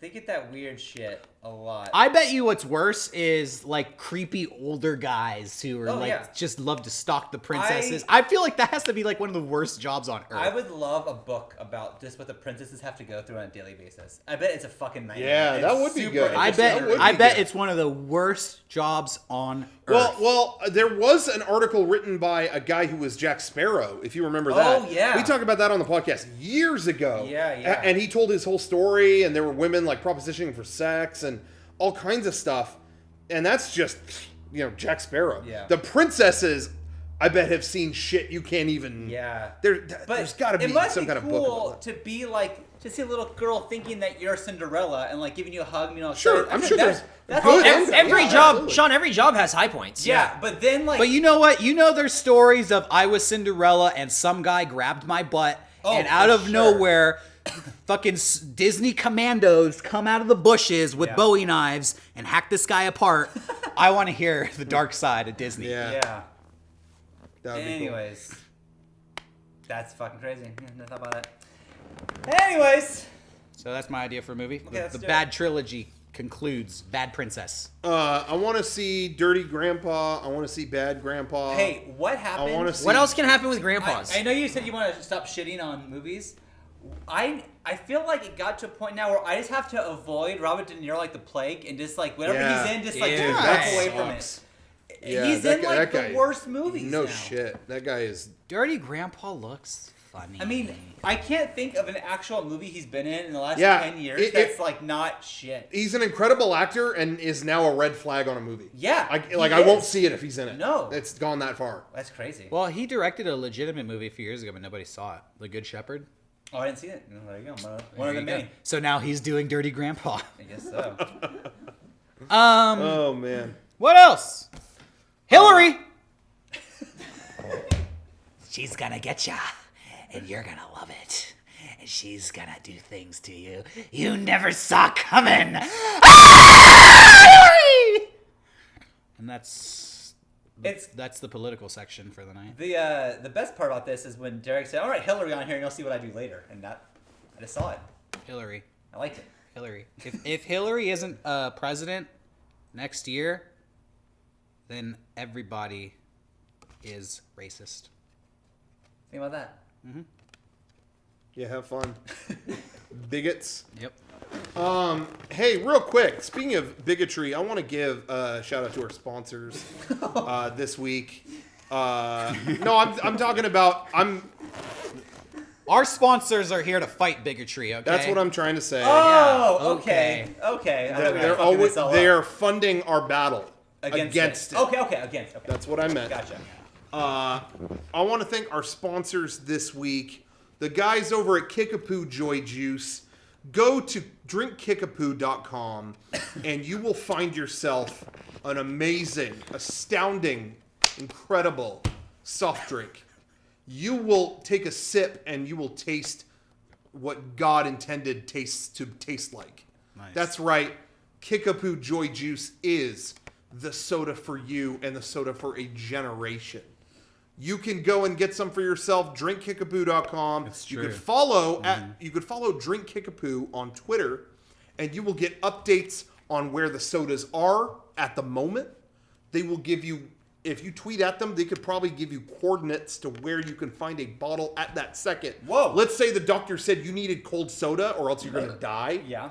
They get that weird shit a lot. I bet you what's worse is like creepy older guys who are just love to stalk the princesses. I feel like that has to be like one of the worst jobs on earth. I would love a book about just what the princesses have to go through on a daily basis. I bet it's a fucking nightmare. Yeah, It's that would be super good. I interesting. bet would I be bet good. it's one of the worst jobs on earth. Well, there was an article written by a guy who was Jack Sparrow, if you remember that. Oh, yeah. We talked about that on the podcast years ago. Yeah. And he told his whole story, and there were women like propositioning for sex and all kinds of stuff. And that's just, Jack Sparrow. Yeah. The princesses, I bet, have seen shit you can't even... Yeah. There's got to be it must some be kind of cool book about that. to be like, to see a little girl thinking that you're Cinderella and like giving you a hug, Sure, I'm sure there's that's good all- and Every Yeah, job, absolutely. Sean, every job has high points. Yeah, but then like, But you know what? You know there's stories of I was Cinderella and some guy grabbed my butt and out for of sure. nowhere, fucking Disney commandos come out of the bushes with Yeah. Bowie knives and hack this guy apart. I want to hear the dark side of Disney. yeah. That would be cool. Anyways, that's fucking crazy. Yeah, no thought about that. Anyways, So that's my idea for a movie. let's The do bad trilogy concludes Bad Princess. I want to see Dirty Grandpa. I want to see Bad Grandpa. hey, what happened? I want to see... What else can happen with grandpas? I know you said you want to stop shitting on movies. I feel like it got to a point now where I just have to avoid Robert De Niro like the plague and just like whatever Yeah. he's in, just like Dude, just that walk away from sucks. it. Yeah, He's that in guy- like that the guy- worst movies No now. shit. That guy is... Dirty Grandpa looks funny. I mean, I can't think of an actual movie he's been in the last Yeah, 10 years that's like not shit. He's an incredible actor and is now a red flag on a movie. Yeah, I won't see it if he's in it. No. It's gone that far. That's crazy. well, he directed a legitimate movie a few years ago, but nobody saw it. The Good Shepherd. Oh, I didn't see it. No, there you go. One There of the you go. many. So now he's doing Dirty Grandpa. I guess so. Oh man. What else? Hillary. She's gonna get ya, and you're gonna love it. And she's gonna do things to you you never saw coming. Hillary! And that's the political section for the night. The best part about this is when Derek said, "All right, Hillary on here, and you'll see what I do later." And I just saw it. Hillary. I liked it. Hillary. If Hillary isn't president next year, then everybody is racist. Think about that. Yeah, have fun. Bigots. Yep. Hey, real quick, speaking of bigotry, I want to give a shout out to our sponsors this week. No, I'm talking about Our sponsors are here to fight bigotry, okay? that's what I'm trying to say. Oh, Yeah, okay. Okay. I thought we were They're fucking always this all they up. are funding our battle against it. Okay, against. Okay. That's what I meant. Gotcha. I want to thank our sponsors this week, the guys over at Kickapoo Joy Juice. Go to drinkkickapoo.com and you will find yourself an amazing, astounding, incredible soft drink. You will take a sip and you will taste what God intended tastes to taste like. Nice. That's right. Kickapoo Joy Juice is the soda for you and the soda for a generation. You can go and get some for yourself. DrinkKickapoo.com. You true. could follow Drink Kickapoo on Twitter, and you will get updates on where the sodas are at the moment. They will give you, if you tweet at them, they could probably give you coordinates to where you can find a bottle at that second. Whoa. Let's say the doctor said you needed cold soda or else you're going to die. Yeah.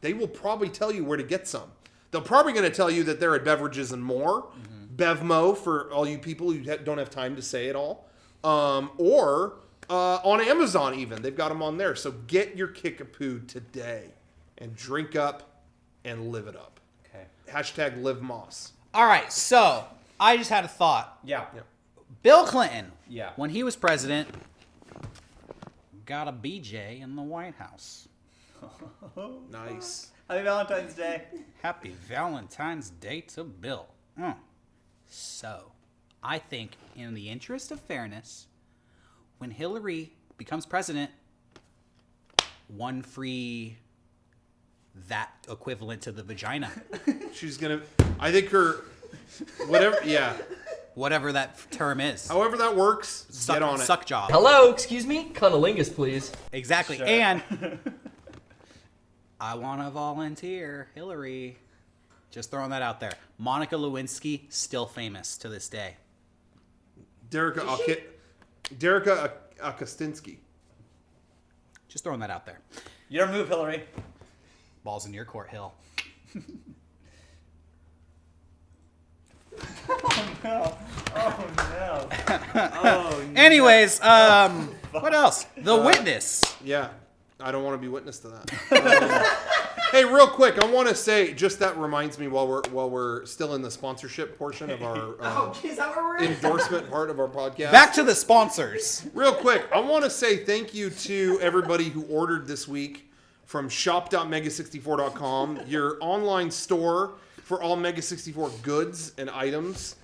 They will probably tell you where to get some. They're probably going to tell you that they're at Beverages and More, Bevmo for all you people who don't have time to say it all, or on Amazon even. They've got them on there. So get your Kickapoo today and drink up and live it up. Okay. Hashtag Live Moss. All right, so I just had a thought. Yeah. Bill Clinton, Yeah. when he was president, got a BJ in the White House. Nice. Happy Valentine's Day. Happy Valentine's Day to Bill. So, I think in the interest of fairness, when Hillary becomes president, one free that equivalent to the vagina. She's going to, I think her, whatever, yeah. Whatever that term is. However that works, get on it. Suck job. Hello, excuse me? Cunnilingus, please. Exactly. Sure. And I want to volunteer, Hillary. Just throwing that out there. Monica Lewinsky, still famous to this day. Derica Kostinsky. Just throwing that out there. Your move, Hillary. Balls in your court, Hill. Oh no. Oh no. Anyways, what else? The Witness. Yeah, I don't want to be witness to that. Hey, real quick, I want to say, just that reminds me while we're still in the sponsorship portion of our Is that where we're at? endorsement part of our podcast. Back to the sponsors. Real quick, I want to say thank you to everybody who ordered this week from shop.mega64.com, your online store for all Mega64 goods and items.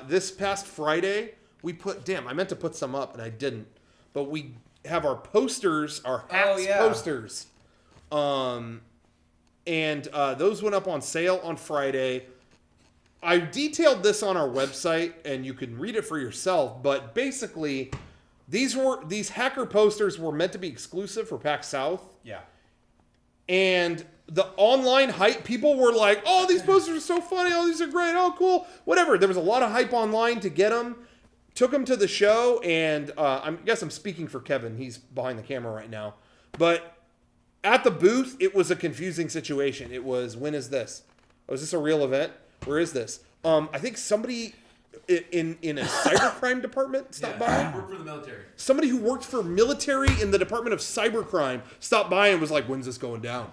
This past Friday, we I meant to put some up and I didn't, but we have our posters, our hats posters. And those went up on sale on Friday. I detailed this on our website and you can read it for yourself, but basically these hacker posters were meant to be exclusive for PAX South. Yeah. And the online hype, people were like, oh, these posters are so funny. Oh, these are great. Oh, cool. Whatever. There was a lot of hype online to get them. Took them to the show, and I guess I'm speaking for Kevin. He's behind the camera right now. But at the booth, it was a confusing situation. It was, when is this? Oh, is this a real event? Where is this? I think somebody in a cybercrime department stopped by. Work for the military. Somebody who worked for military in the Department of Cybercrime stopped by and was like, "When's this going down?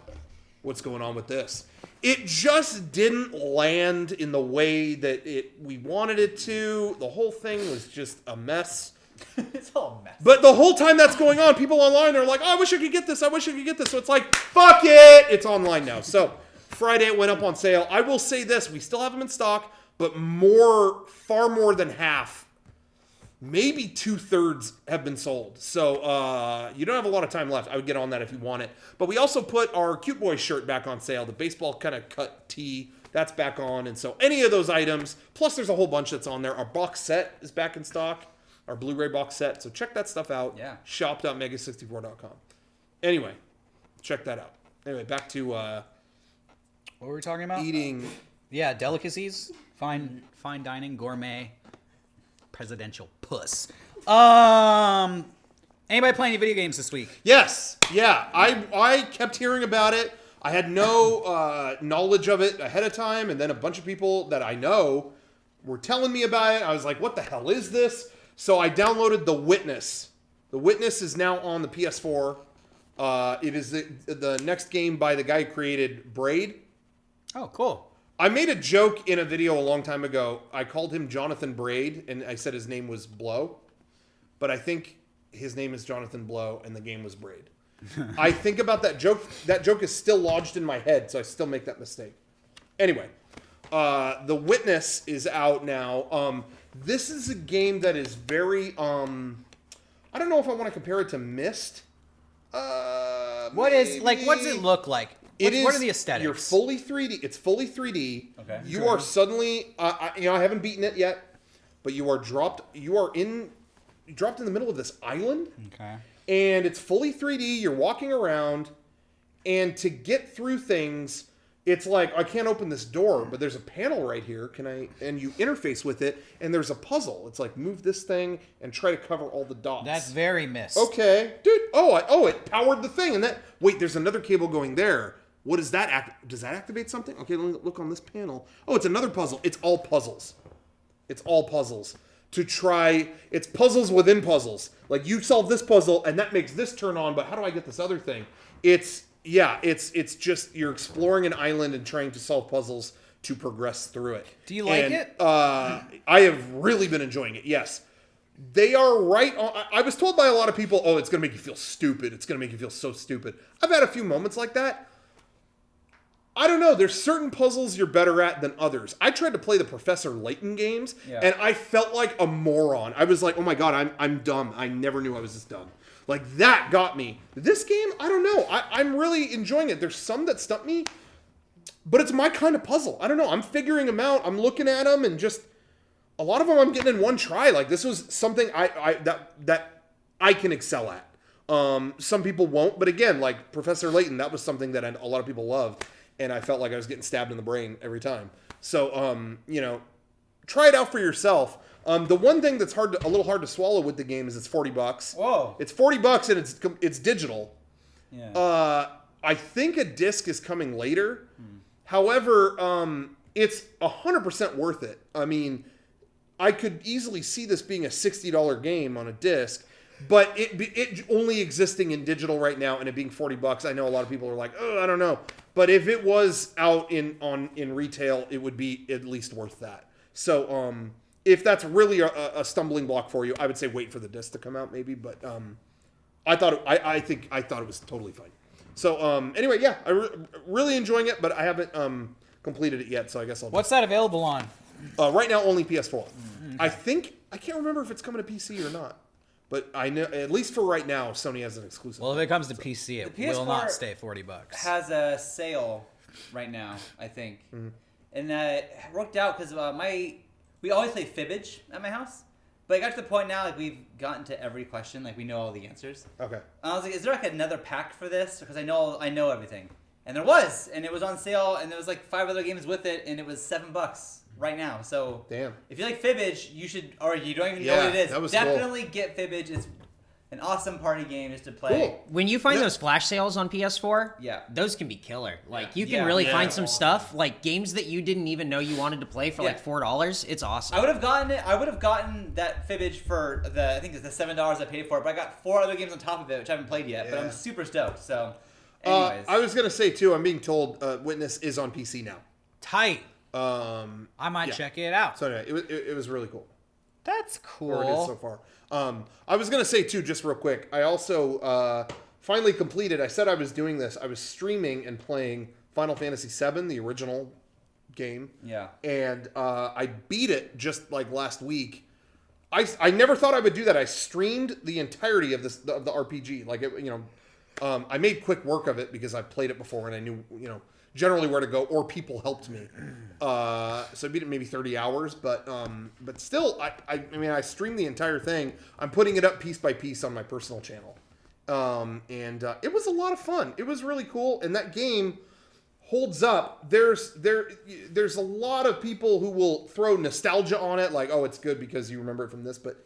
What's going on with this?" It just didn't land in the way that we wanted it to. The whole thing was just a mess. It's all a mess. But the whole time that's going on, people online are like, "Oh, I wish I could get this. I wish I could get this." So it's like, fuck it. It's online now. So Friday it went up on sale. I will say this. We still have them in stock, but far more than half, maybe 2/3 have been sold. So you don't have a lot of time left. I would get on that if you want it. But we also put our Cute Boy shirt back on sale. The baseball kind of cut tee. That's back on. And so any of those items, plus there's a whole bunch that's on there. Our box set is back in stock. Our Blu-ray box set. So check that stuff out. Yeah. Shop.mega64.com. Anyway, check that out. Anyway, back to What were we talking about? eating. Yeah, delicacies, fine dining, gourmet, presidential puss. Anybody play any video games this week? Yes. Yeah. I kept hearing about it. I had no knowledge of it ahead of time. And then a bunch of people that I know were telling me about it. I was like, what the hell is this? So I downloaded The Witness. The Witness is now on the PS4. It is the next game by the guy who created Braid. Oh, cool. I made a joke in a video a long time ago. I called him Jonathan Braid, and I said his name was Blow. But I think his name is Jonathan Blow, and the game was Braid. I think about that joke. That joke is still lodged in my head, so I still make that mistake. Anyway, The Witness is out now. This is a game that is very... I don't know if I want to compare it to Myst. What's it look like? What are the aesthetics? You're fully 3D. It's fully 3D. Okay. You are suddenly, I haven't beaten it yet, but you are dropped in the middle of this island. Okay. And it's fully 3D. You're walking around, and to get through things, it's like, I can't open this door, but there's a panel right here. And you interface with it, and there's a puzzle. It's like, move this thing and try to cover all the dots. That's very Myst. Okay. Dude, it powered the thing. And wait, there's another cable going there. What does that does that activate something? Okay, let me look on this panel. Oh, it's another puzzle. It's all puzzles. It's puzzles within puzzles. Like, you solve this puzzle and that makes this turn on, but how do I get this other thing? It's just you're exploring an island and trying to solve puzzles to progress through it. Do you like it? I have really been enjoying it. Yes. They are right on. I was told by a lot of people, it's going to make you feel stupid. It's going to make you feel so stupid. I've had a few moments like that. I don't know. There's certain puzzles you're better at than others. I tried to play the Professor Layton games, and I felt like a moron. I was like, oh my god, I'm dumb. I never knew I was this dumb. Like, that got me. This game, I don't know. I'm really enjoying it. There's some that stump me, but it's my kind of puzzle. I don't know. I'm figuring them out. I'm looking at them, and just a lot of them I'm getting in one try. Like, this was something that I can excel at. Some people won't, but again, like Professor Layton, that was something that a lot of people loved. And I felt like I was getting stabbed in the brain every time. So, try it out for yourself. The one thing that's a little hard to swallow with the game is it's $40. Whoa. It's $40 and it's digital. Yeah. I think a disc is coming later. However, it's 100% worth it. I mean, I could easily see this being a $60 game on a disc. But it only existing in digital right now and it being $40, I know a lot of people are like, I don't know. But if it was out in retail, it would be at least worth that. So if that's really a stumbling block for you, I would say wait for the disc to come out maybe. But I thought it was totally fine. So anyway, yeah, really enjoying it, but I haven't completed it yet. So I guess I'll. What's that available on? Right now, only PS4. I can't remember if it's coming to PC or not. But I know, at least for right now, Sony has an exclusive. Well, if it comes to PC, it will not stay $40. Has a sale right now, I think. Mm-hmm. And it worked out because we always play Fibbage at my house. But it got to the point now, like, we've gotten to every question, like, we know all the answers. Okay. And I was like, is there like another pack for this? Because I know everything. And there was, and it was on sale, and there was like 5 other games with it, and it was $7 right now. So damn. If you like Fibbage, you should, or you don't even know what it is. That was definitely get Fibbage. an awesome party game just to play. Cool. When you find those flash sales on PS4, Yeah. those can be killer. Like you can Yeah. really Yeah. find some stuff, like games that you didn't even know you wanted to play for like $4. It's awesome. I would have gotten it. I would have gotten that Fibbage for I think it's the $7 I paid for it, but I got 4 other games on top of it, which I haven't played yet. But Yeah. I'm super stoked. So, anyways, I was gonna say too. I'm being told Witness is on PC now. Tight. I I might check it out. So anyway, it was really cool. That's Or it is so cool. far. I was gonna say too, just real quick. I also finally completed. I said I was doing this. I was streaming and playing Final Fantasy VII, the original game. yeah. And I beat it just like last week. I never thought I would do that. I streamed the entirety of the RPG. Like it, I made quick work of it because I played it before and I knew generally where to go, or people helped me. So I beat it maybe 30 hours, but still, I streamed the entire thing. I'm putting it up piece by piece on my personal channel, and it was a lot of fun. It was really cool, and that game holds up. There's a lot of people who will throw nostalgia on it, like, oh, it's good because you remember it from this, but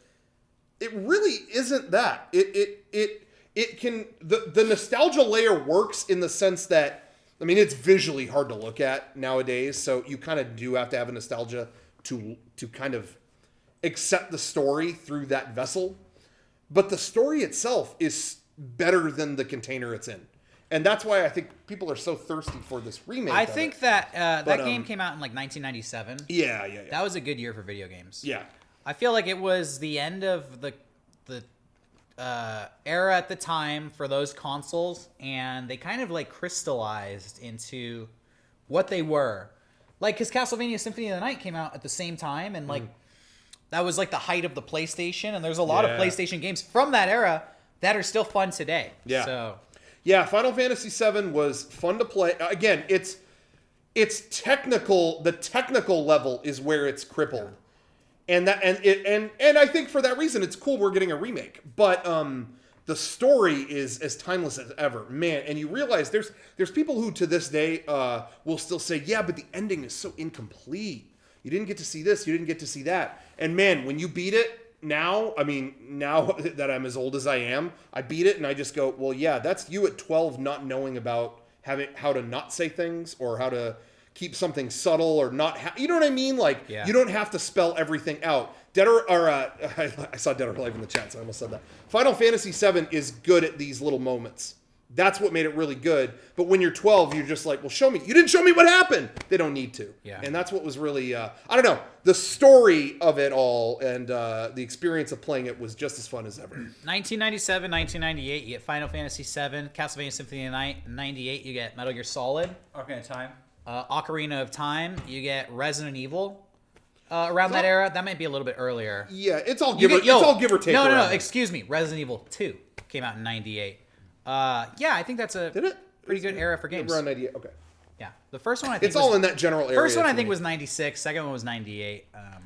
it really isn't that. It can the nostalgia layer works in the sense that, I mean, it's visually hard to look at nowadays, so you kind of do have to have a nostalgia to kind of accept the story through that vessel. But the story itself is better than the container it's in. And that's why I think people are so thirsty for this remake. I of think it. that that game came out in like 1997. Yeah. That was a good year for video games. Yeah. I feel like it was the end of the era at the time for those consoles, and they kind of like crystallized into what they were. Like, because Castlevania Symphony of the Night came out at the same time, and like that was like the height of the PlayStation, and there's a lot of PlayStation games from that era that are still fun today. Yeah. So Yeah, Final Fantasy VII was fun to play. Again, it's technical. The technical level is where it's crippled. And I think for that reason it's cool we're getting a remake. But the story is as timeless as ever, man. And you realize there's people who to this day will still say, yeah, but the ending is so incomplete. You didn't get to see this, you didn't get to see that. And man, when you beat it now that I'm as old as I am, I beat it and I just go, well, yeah, that's you at 12 not knowing about how to not say things or how to keep something subtle or not, you know what I mean? Like, you don't have to spell everything out. I saw Dead or Alive in the chat, so I almost said that. Final Fantasy VII is good at these little moments. That's what made it really good. But when you're 12, you're just like, well, show me. You didn't show me what happened. They don't need to. Yeah. And that's what was really, I don't know, the story of it all and the experience of playing it was just as fun as ever. 1997, 1998, you get Final Fantasy VII, Castlevania Symphony of the Night. 98, you get Metal Gear Solid. Ocarina of Time. Ocarina of Time, you get Resident Evil. Around that era, that might be a little bit earlier. Yeah, it's all You give or take. No, excuse me. Resident Evil 2 came out in 98. Yeah, I think that's a Did it? pretty good era for games. Around 98, okay. Yeah, the first one I think It's all in that general area. First one I to think me. was 96. Second one was 98. Yeah,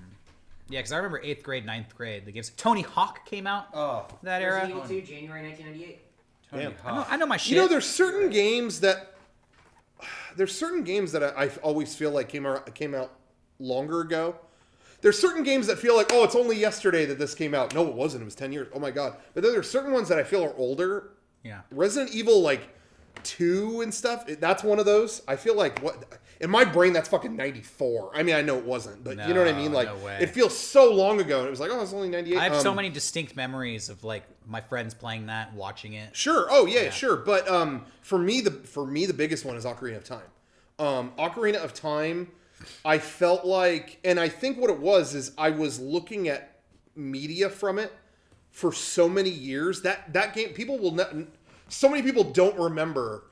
because I remember 8th grade, 9th grade. The games. Tony Hawk came out. Oh, that era. Resident Evil 2, January 1998. Tony Damn. Hawk. I know my shit. You know, there's certain games that I always feel like came out longer ago. There's certain games that feel like, oh, it's only yesterday that this came out. No, it wasn't. It was 10 years. Oh my god. But then there's certain ones that I feel are older. Yeah. Resident Evil 2 and stuff. That's one of those. I feel like in my brain that's fucking 94. I mean, I know it wasn't, but you know what I mean? No way. It feels so long ago and it was like, oh, it's only 98. I have so many distinct memories of my friends playing that, watching it. Sure. Oh yeah, sure. But for me the biggest one is Ocarina of Time. Ocarina of Time, I felt like, and I think what it was is I was looking at media from it for so many years that game so many people don't remember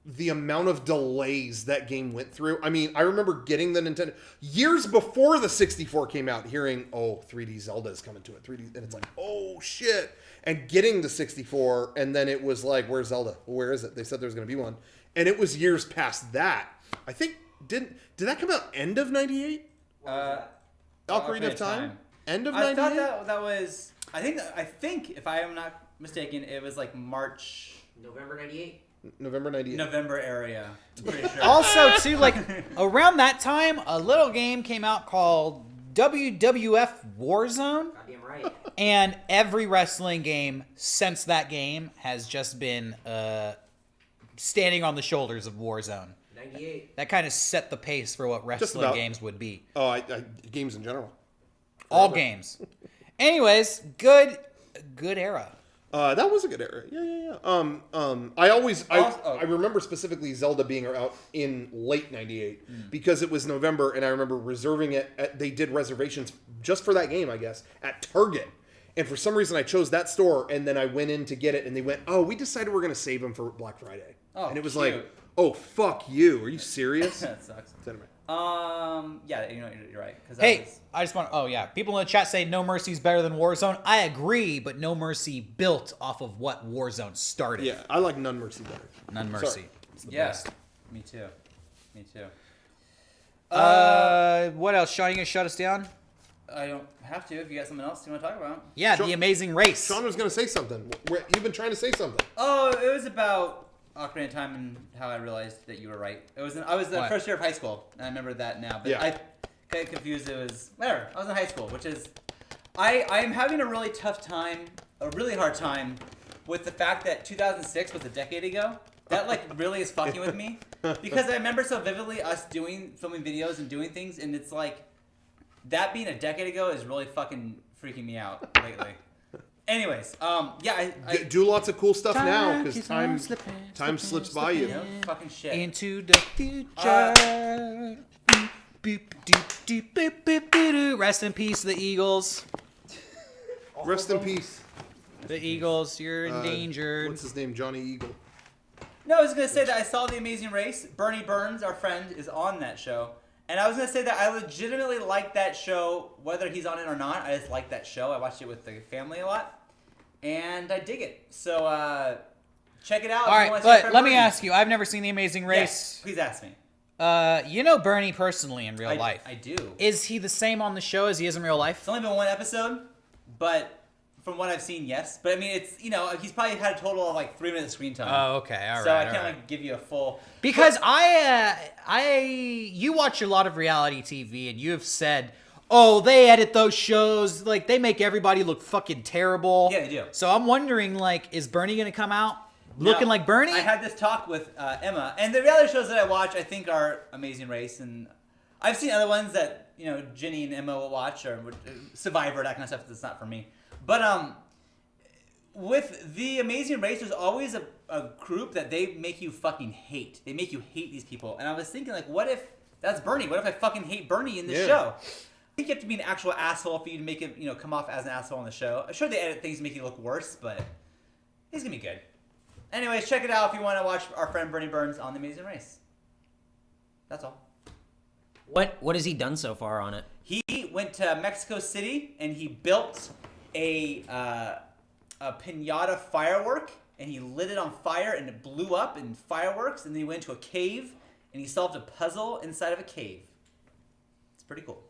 the amount of delays that game went through. I mean, I remember getting the Nintendo years before the 64 came out, hearing, oh, 3D Zelda is coming to it, 3D, and it's like, oh shit, and getting the 64, and then it was like, where's Zelda? Where is it? They said there was going to be one, and it was years past that. I think did that come out end of 98? Ocarina of Time? End of 98? I thought that was. I think if I am not mistaken, it was like March. November 98. November 98. November area. I'm pretty sure. Also, too, around that time, a little game came out called WWF Warzone. Goddamn right. And every wrestling game since that game has just been standing on the shoulders of Warzone. 98. That kind of set the pace for what wrestling about. games would be. Oh, games in general. All games. Anyways, good era. That was a good era. Yeah. I remember specifically Zelda being out in late '98 because it was November, and I remember reserving it. They did reservations just for that game, I guess, at Target. And for some reason, I chose that store, and then I went in to get it, and they went, "Oh, we decided we're going to save them for Black Friday." Oh, and it was cute. like, "Oh, fuck you! Are you serious?" That sucks. Anyway. Yeah, you're right. Hey, I just want. Oh yeah, people in the chat say No Mercy's better than Warzone. I agree, but No Mercy built off of what Warzone started. Yeah, I like None Mercy better. None Mercy. Sorry. It's the yeah, best. me too. What else? Sean, you gonna shut us down? I don't have to. If you got something else you want to talk about. Yeah, Sean- The Amazing Race. Sean was going to say something. You've been trying to say something. Oh, it was about Ocarina of Time and how I realized that you were right. I was the What? first year of high school, and I remember that now. But Yeah. I got confused. It was whatever. I was in high school, which is I am having a really tough time, a really hard time, with the fact that 2006 was a decade ago. That like really is fucking with me because I remember so vividly us filming videos and doing things, and it's like that being a decade ago is really fucking freaking me out lately. Anyways, yeah, I Do lots of cool stuff now because keeps time on slipping, slips by you. you know, fucking shit. Into the future. Boop, boop, doop, doop, boop, boop, boop, doo. Rest in peace, the Eagles. Rest in peace. The Eagles, you're endangered. What's his name? Johnny Eagle. No, I was gonna say that I saw The Amazing Race. Bernie Burns, our friend, is on that show, and I was gonna say that I legitimately like that show, whether he's on it or not. I just like that show. I watched it with the family a lot, and I dig it. So check it out. All right, but let me ask you. I've never seen The Amazing Race. Yes, please ask me. You know Bernie personally in real life. I do. Is he the same on the show as he is in real life? It's only been one episode, but from what I've seen, yes. But I mean, it's he's probably had a total of like 3 minutes screen time. Oh, okay, all right. So I can't all right. like give you a full. Because you watch a lot of reality TV, and you have said, "Oh, they edit those shows like they make everybody look fucking terrible." Yeah, they do. So I'm wondering, like, is Bernie gonna come out looking like Bernie? I had this talk with Emma, and the reality shows that I watch, I think, are Amazing Race, and I've seen other ones that Ginny and Emma will watch, or Survivor, that kind of stuff. That's not for me. But with The Amazing Race, there's always a group that they make you fucking hate. They make you hate these people. And I was thinking, like, what if that's Bernie? What if I fucking hate Bernie in this show? I think you have to be an actual asshole for you to make it, come off as an asshole on the show. I'm sure they edit things to make you look worse, but he's gonna be good. Anyways, check it out if you want to watch our friend Bernie Burns on The Amazing Race. That's all. What has he done so far on it? He went to Mexico City and he built a piñata firework, and he lit it on fire, and it blew up in fireworks, and then he went to a cave, and he solved a puzzle inside of a cave. It's pretty cool.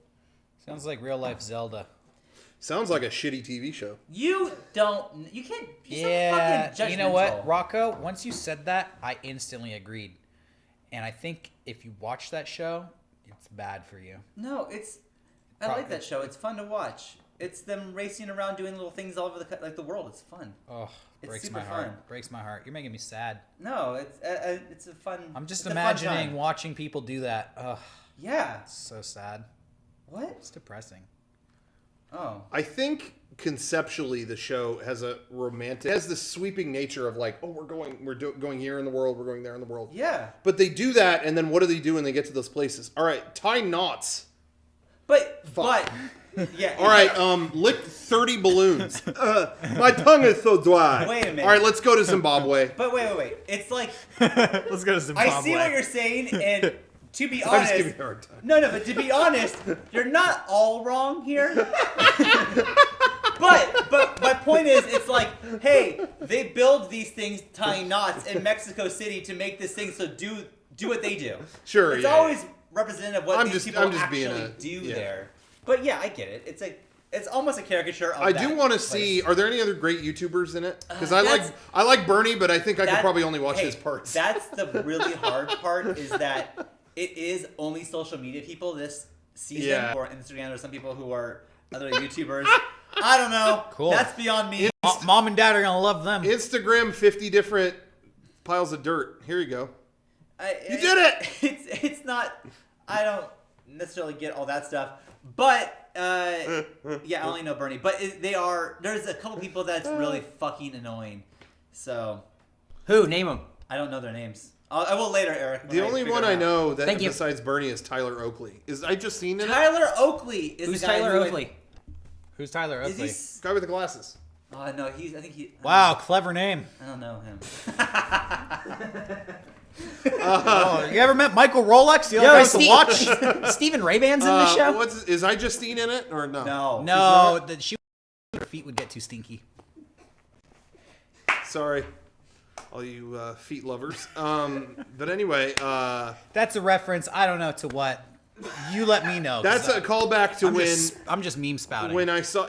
Sounds like real life Zelda. Sounds like a shitty TV show. You can't, you're Yeah, so fucking you know what, judgmental. Rocco? Once you said that, I instantly agreed. And I think if you watch that show, it's bad for you. No, I like that show. It's fun to watch. It's them racing around doing little things all over the world. It's fun. Oh, It's breaks super my heart. fun. Breaks my heart. You're making me sad. No, it's a fun. I'm just it's a fun imagining time. watching people do that. Ugh, Yeah. it's so sad. What? It's depressing. Oh. I think conceptually the show has has this sweeping nature of like, oh, we're going here in the world, we're going there in the world. Yeah. But they do that, and then what do they do when they get to those places? All right, tie knots. But yeah. All right, lick 30 balloons. My tongue is so dry. Wait a minute. All right, let's go to Zimbabwe. But wait. It's like Let's go to Zimbabwe. I see what you're saying, and to be I'm honest, just giving you a hard time. no, but to be honest, you're not all wrong here. But my point is, it's like, hey, they build these things tying knots in Mexico City to make this thing. So do what they do. Sure, It's yeah. always representative of what I'm these just- people I'm just actually being do yeah. there. But yeah, I get it. It's almost a caricature of I that do want to place. see. Are there any other great YouTubers in it? Because I that's- like Bernie, but I think I could That- probably only watch hey, his parts. That's the really hard part, is that it is only social media people this season, Yeah. or Instagram, or some people who are other YouTubers. I don't know. Cool. That's beyond me. Mom and Dad are gonna love them. Instagram 50 different piles of dirt. Here you go. You did it! It's not. I don't necessarily get all that stuff, but yeah, I only know Bernie. But there's a couple people that's really fucking annoying. So Who? Name them. I don't know their names. I will later, Eric. The only one I know that Thank you. besides Bernie is Tyler Oakley. Is I just seen it? Tyler Oakley is Who's the guy Tyler who Oakley? Who's Tyler Is Oakley? he? Guy with the glasses. Oh no, I think he. Wow, clever name. I don't know him. Oh, you ever met Michael Rolex? The Yo, other guy is with the watch? Stephen Ray-Ban's in the show? Is I Justine in it or no? No. No, her feet would get too stinky. Sorry, all you feet lovers. But anyway, That's a reference. I don't know to what. You let me know. 'cause that's a callback to I'm just meme spouting. when I saw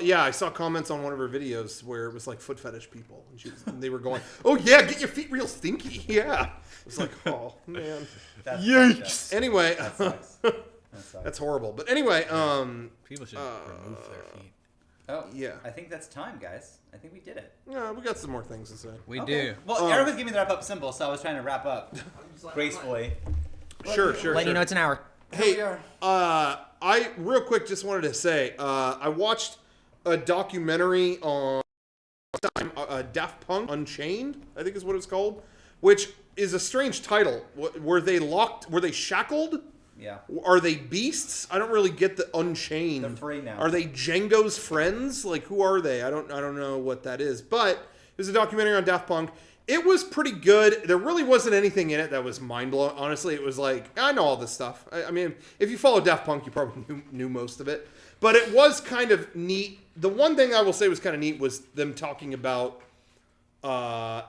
comments on one of her videos where it was like foot fetish people, and they were going, "Oh yeah, get your feet real stinky." Yeah, it was like, oh man. Yikes. Anyway, That sucks. That sucks. that's horrible. But anyway, People should remove their feet. Oh yeah. I think that's time, guys. I think we did it. yeah, we got some more things to say. We Okay. do. Well, Eric was giving me the wrap up symbol, so I was trying to wrap up gracefully. Sure. Let you know it's an hour. Hey, I real quick just wanted to say I watched a documentary on Daft Punk Unchained, I think is what it's called, which is a strange title. Were they locked? Were they shackled? Yeah. Are they beasts? I don't really get the Unchained. They're free now. Are they Django's friends? Like, who are they? I don't know what that is. But it was a documentary on Daft Punk. It was pretty good. There really wasn't anything in it that was mind-blowing. Honestly, it was like, I know all this stuff. I mean, if you follow Daft Punk, you probably knew most of it. But it was kind of neat. The one thing I will say was kind of neat was them talking about how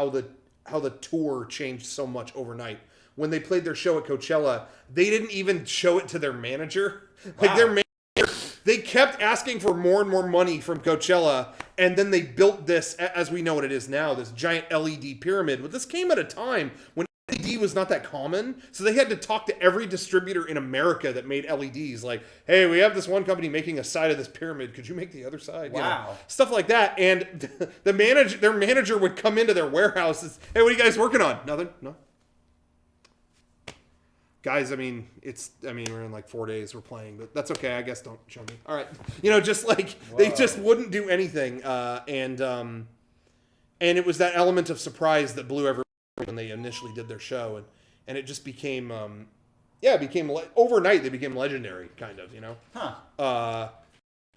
the tour changed so much overnight. When they played their show at Coachella, they didn't even show it to their manager. Like, their manager, they kept asking for more and more money from Coachella, and then they built this, as we know what it is now, this giant LED pyramid. But this came at a time when LED was not that common, so they had to talk to every distributor in America that made LEDs. Like, hey, we have this one company making a side of this pyramid. Could you make the other side? You know, Wow. stuff like that. And their manager would come into their warehouses. Hey, what are you guys working on? Nothing? No. Guys, I mean, we're in like 4 days we're playing, but that's okay. I guess don't show me. All right. Just like, they just wouldn't do anything. And it was that element of surprise that blew everyone when they initially did their show. And it just became, overnight they became legendary, kind of, Huh.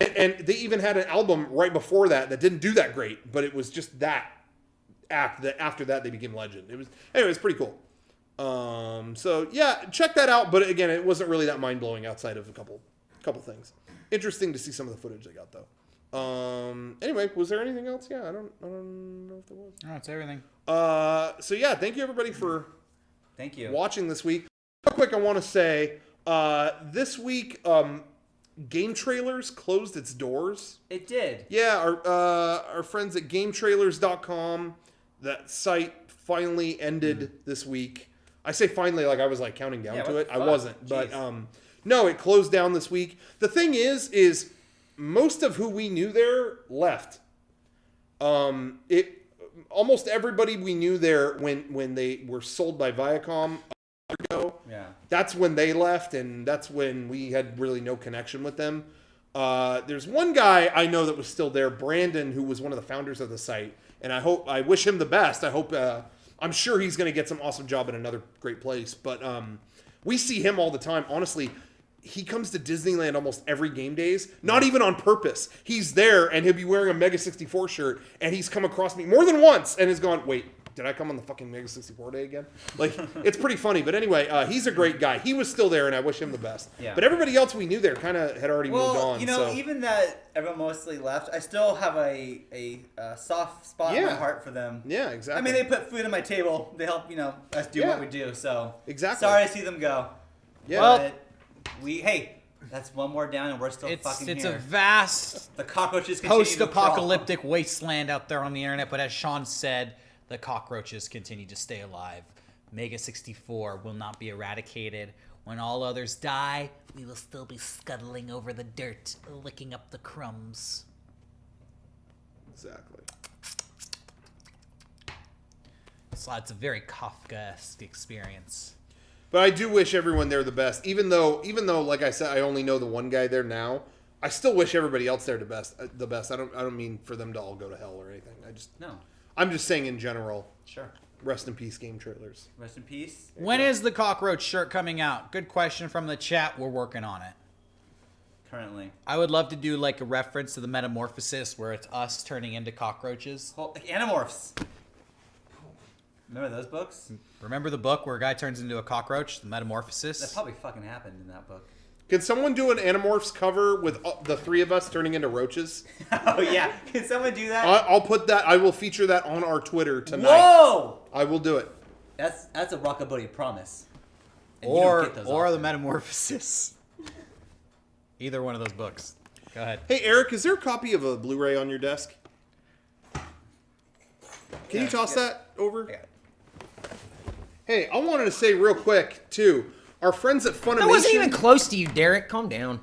And they even had an album right before that didn't do that great, but it was just that act that after that they became legend. It was pretty cool. So yeah, check that out. But again, it wasn't really that mind blowing outside of a couple things. Interesting to see some of the footage they got though. Anyway, was there anything else? Yeah, I don't know if there was. Oh, it's everything. So yeah, thank you everybody for Thank you. watching this week. Real quick, I want to say, this week, Game Trailers closed its doors. It did. Yeah, our friends at GameTrailers.com, that site finally ended this week. I say finally like I was like counting down to it. I wasn't. But no, it closed down this week. The thing is most of who we knew there left. Almost everybody we knew there when they were sold by Viacom a year ago. Yeah. That's when they left, and that's when we had really no connection with them. There's one guy I know that was still there, Brandon, who was one of the founders of the site, and I wish him the best. I'm sure he's going to get some awesome job in another great place, but we see him all the time. Honestly, he comes to Disneyland almost every game days, not even on purpose. He's there, and he'll be wearing a MEGA64 shirt, and he's come across me more than once, and has gone, wait, did I come on the fucking MEGA64 day again? Like, it's pretty funny. But anyway, he's a great guy. He was still there, and I wish him the best. Yeah. But everybody else we knew there kind of had already moved on. Well, even that everyone mostly left, I still have a soft spot in my heart for them. Yeah, exactly. I mean, they put food on my table. They help, us do what we do. So Exactly. sorry to see them go. Yeah. Well, that's one more down, and we're still fucking It's here. a vast The cockroaches continue to crawl. post-apocalyptic wasteland out there on the internet, but as Sean said, the cockroaches continue to stay alive. MEGA64 will not be eradicated. When all others die, we will still be scuttling over the dirt, licking up the crumbs. Exactly. So it's a very Kafkaesque experience. But I do wish everyone there the best. Even though, like I said, I only know the one guy there now. I still wish everybody else there the best. I don't mean for them to all go to hell or anything. I'm just saying in general. Sure. Rest in peace, game trailers. Rest in peace. When is the cockroach shirt coming out? Good question from the chat. We're working on it. Currently. I would love to do like a reference to the Metamorphosis where it's us turning into cockroaches. Like Animorphs. Remember those books? Remember the book where a guy turns into a cockroach, the Metamorphosis? That probably fucking happened in that book. Can someone do an Animorphs cover with the three of us turning into roaches? Oh, yeah. Can someone do that? I'll put that. I will feature that on our Twitter tonight. Whoa! I will do it. That's a Rockabody promise. And or the Metamorphosis. Either one of those books. Go ahead. Hey, Eric, is there a copy of a Blu-ray on your desk? Can you toss that over? Yeah. Hey, I wanted to say real quick, too. Our friends at Funimation... That wasn't even close to you, Derek. Calm down.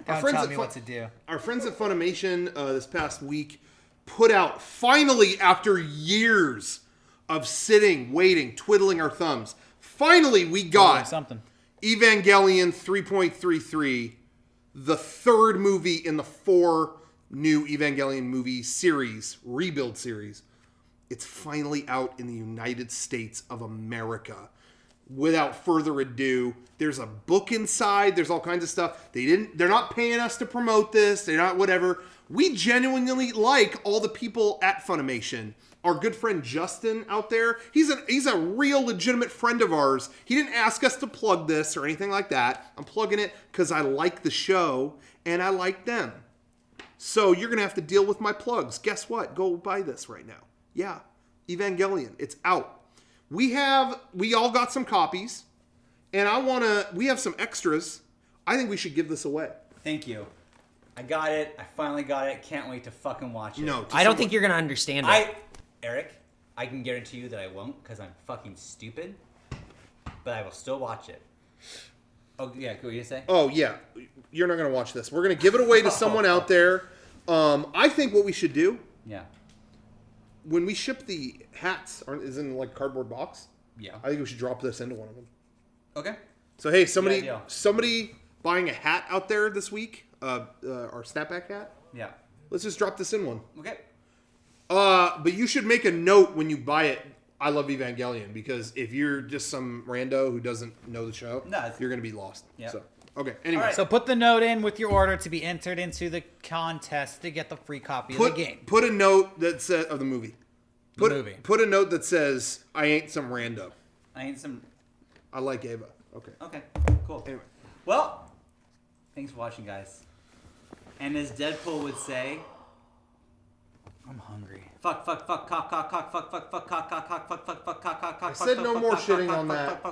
Don't tell me what to do. Our friends at Funimation this past week put out, finally, after years of sitting, waiting, twiddling our thumbs, finally we got something. Evangelion 3.33, the third movie in the 4 new Evangelion movie series, rebuild series. It's finally out in the United States of America. Without further ado, there's a book inside. There's all kinds of stuff. They're not paying us to promote this. They're not whatever. We genuinely like all the people at Funimation. Our good friend Justin out there, he's a real legitimate friend of ours. He didn't ask us to plug this or anything like that. I'm plugging it because I like the show and I like them. So you're going to have to deal with my plugs. Guess what? Go buy this right now. Yeah, Evangelion. It's out. We all got some copies, and we have some extras. I think we should give this away. Thank you. I got it. I finally got it. Can't wait to fucking watch it. No, I don't think you're going to understand it. Eric, I can guarantee you that I won't because I'm fucking stupid, but I will still watch it. Oh, yeah, what were you say? Oh, yeah. You're not going to watch this. We're going to give it away to someone out there. I think what we should do... Yeah. When we ship the hats, is in like cardboard box. Yeah. I think we should drop this into one of them. Okay. So hey, somebody buying a hat out there this week, our snapback hat. Yeah. Let's just drop this in one. Okay. But you should make a note when you buy it. I love Evangelion, because if you're just some rando who doesn't know the show, you're gonna be lost. Yeah. So okay. Anyway, right. So put the note in with your order to be entered into the contest to get the free copy of the game. Put a note that says of the movie. Put a note that says, "I ain't some rando. I like Ava." Okay. Okay. Cool. Anyway. Well, thanks for watching, guys. And as Deadpool would say, I'm hungry. fuck, cock, fuck, fuck, cock, fuck, fuck, cock. I said no more shitting on that.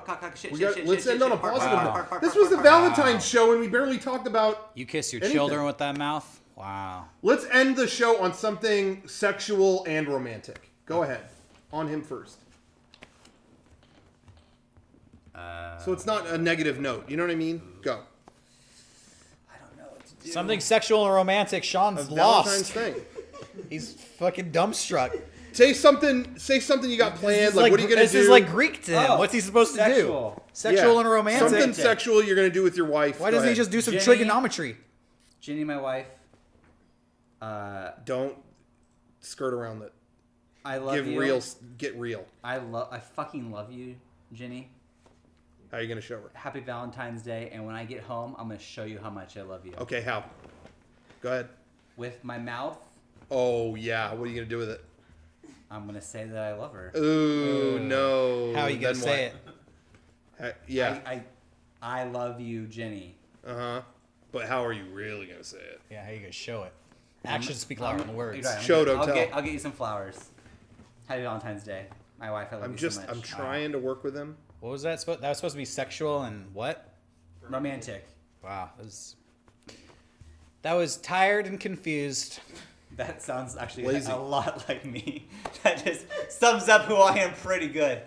Let's end on a positive Wow. note. This was the Valentine's show, and we barely talked about. You kiss your anything. children with that mouth? Wow. Let's end the show on something sexual and romantic. Go ahead. On him first. So it's not a negative note. You know what I mean? Go. I don't know what to do. Something sexual and romantic. Sean's Valentine's lost. thing. He's fucking dumbstruck. Say something you got planned. Like, what are you gonna do? This is like Greek to him. Oh, What's he supposed to sexual. do? Sexual Yeah. and romantic. Something sexual you're gonna do with your wife. Why Go doesn't he ahead. just do some Jenny. trigonometry? Jenny, my wife. Don't skirt around it. I love you. Get real. I fucking love you, Jenny. How are you gonna show her? Happy Valentine's Day, and when I get home, I'm gonna show you how much I love you. Okay, how? Go ahead. With my mouth, Oh yeah. What are you gonna do with it? I'm gonna say that I love her. Ooh, no. How are you gonna Then say what? Yeah. I love you, Jenny. But how are you really gonna say it? it? Yeah, how you gonna show it? Actions speak louder than words. You're right, Show, don't tell. I'll get you some flowers. Happy Valentine's Day, my wife. I love you so much. I'm trying to work with him. What was that? That was supposed to be sexual and what? Romantic. Wow, that was tired and confused. That sounds actually Lazy. a lot like me. That just sums up who I am pretty good.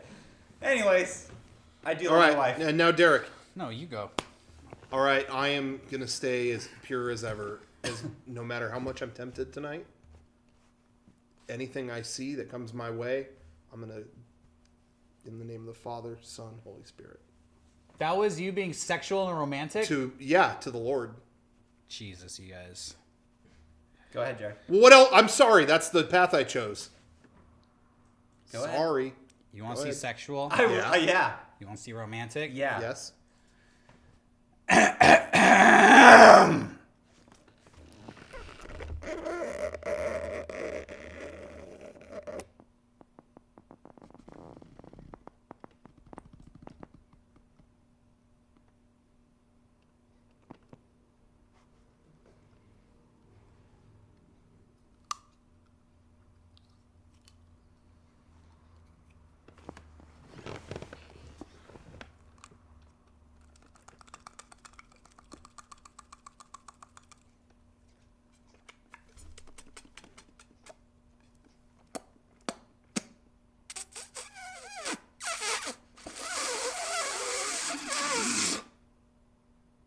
Anyways, I do All love right. my wife. And now, Derek, No, you go. All right, I am gonna stay as pure as ever. As no matter how much I'm tempted tonight, anything I see that comes my way, I'm gonna, in the name of the Father, Son, Holy Spirit. That was you being sexual and romantic? To the Lord. Jesus, you guys. Go ahead, Jared. Well, what else? I'm sorry. That's the path I chose. Go ahead. Sorry. You want to see sexual? Yeah. You want to see romantic? Yeah. Yes.